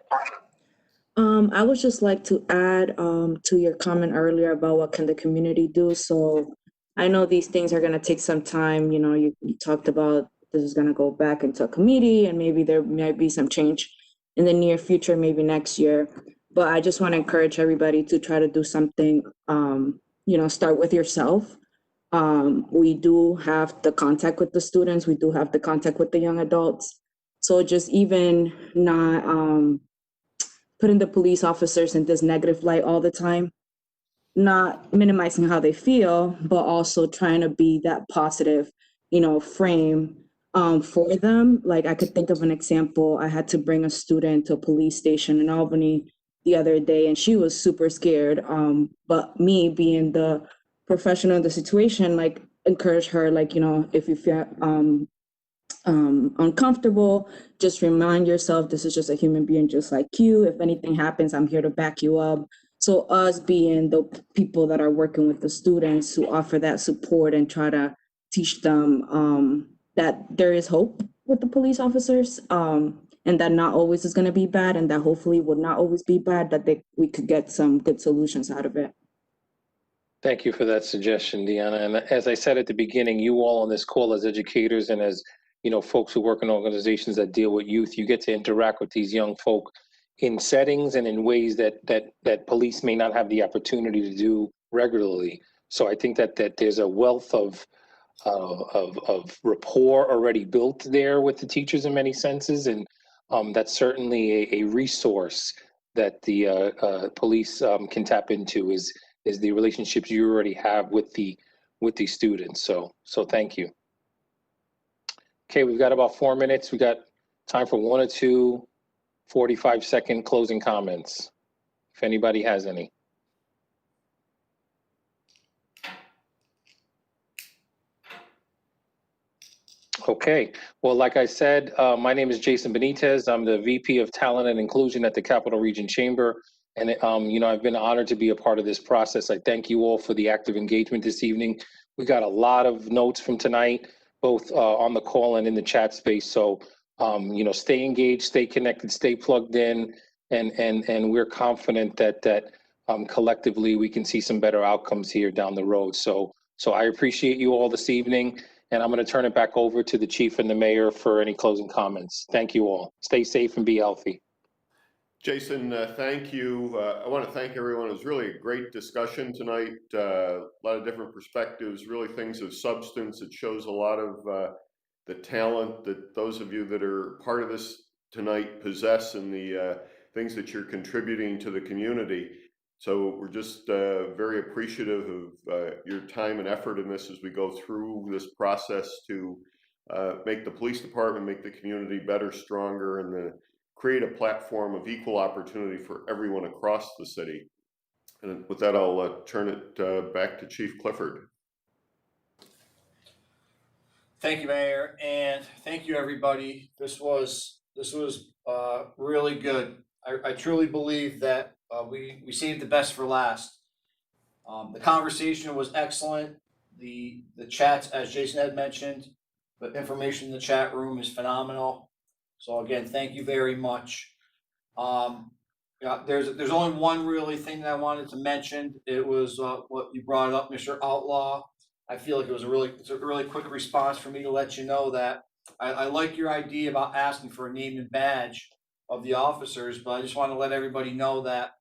I would just like to add to your comment earlier about what can the community do. So I know these things are going to take some time. You know, you talked about this is going to go back into a committee, and maybe there might be some change in the near future, maybe next year. But I just want to encourage everybody to try to do something, start with yourself. We do have the contact with the students. We do have the contact with the young adults. So just even not putting the police officers in this negative light all the time, not minimizing how they feel, but also trying to be that positive, frame for them. Like, I could think of an example. I had to bring a student to a police station in Albany the other day, and she was super scared. But me being the professional in the situation, like, encourage her, like, if you feel uncomfortable, just remind yourself this is just a human being just like you. If anything happens, I'm here to back you up. So us being the people that are working with the students who offer that support and try to teach them that there is hope with the police officers, and that not always is going to be bad, and that hopefully would not always be bad, that we could get some good solutions out of it. Thank you for that suggestion, Deanna. And as I said at the beginning, you all on this call as educators and as folks who work in organizations that deal with youth, you get to interact with these young folk in settings and in ways that police may not have the opportunity to do regularly. So I think that there's a wealth of rapport already built there with the teachers in many senses, and that's certainly a resource that the police can tap into is the relationships you already have with the students. So thank you. Okay, we've got about 4 minutes. We got time for 1 or 2 45-second closing comments, if anybody has any. Okay, well, like I said, my name is Jason Benitez. I'm the VP of Talent and Inclusion at the Capital Region Chamber. And, I've been honored to be a part of this process. I thank you all for the active engagement this evening. We got a lot of notes from tonight, both on the call and in the chat space. So, stay engaged, stay connected, stay plugged in, and we're confident that collectively we can see some better outcomes here down the road. So I appreciate you all this evening. And I'm going to turn it back over to the chief and the mayor for any closing comments. Thank you all. Stay safe and be healthy. Jason, thank you. I want to thank everyone. It was really a great discussion tonight. A lot of different perspectives, really things of substance. It shows a lot of the talent that those of you that are part of this tonight possess and the things that you're contributing to the community. So we're just very appreciative of your time and effort in this as we go through this process to make the police department, make the community better, stronger, and create a platform of equal opportunity for everyone across the city. And with that, I'll turn it back to Chief Clifford. Thank you, Mayor, and thank you, everybody. This was really good. I truly believe that we saved the best for last. The conversation was excellent. The chats, as Jason had mentioned, the information in the chat room is phenomenal. So again, thank you very much. Yeah, there's only one really thing that I wanted to mention. It was what you brought up, Mr. Outlaw. I feel like it's a really quick response for me to let you know that I like your idea about asking for a name and badge of the officers, but I just want to let everybody know that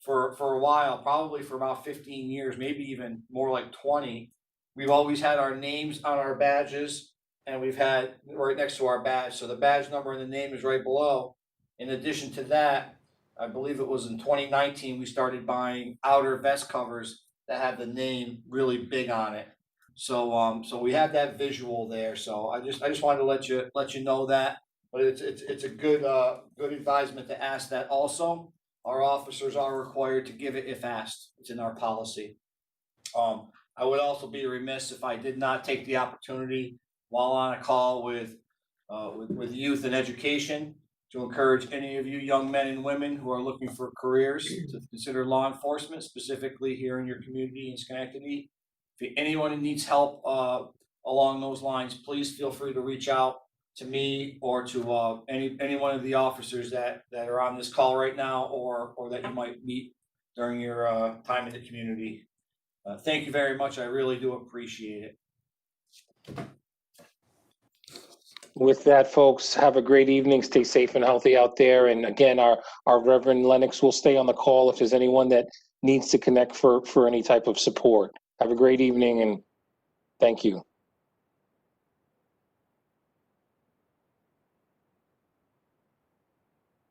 for a while, probably for about 15 years, maybe even more like 20, we've always had our names on our badges, and we've had right next to our badge. So the badge number and the name is right below. In addition to that, I believe it was in 2019, we started buying outer vest covers that have the name really big on it. So so we have that visual there. So I just wanted to let you know that. But it's a good good advisement to ask that also. Our officers are required to give it if asked. It's in our policy. I would also be remiss if I did not take the opportunity while on a call with youth and education to encourage any of you young men and women who are looking for careers to consider law enforcement, specifically here in your community in Schenectady. If anyone needs help along those lines, please feel free to reach out to me or to any one of the officers that are on this call right now, or that you might meet during your time in the community. Thank you very much. I really do appreciate it. With that, folks, have a great evening. Stay safe and healthy out there. And again, our Reverend Lennox will stay on the call if there's anyone that needs to connect for any type of support. Have a great evening and thank you.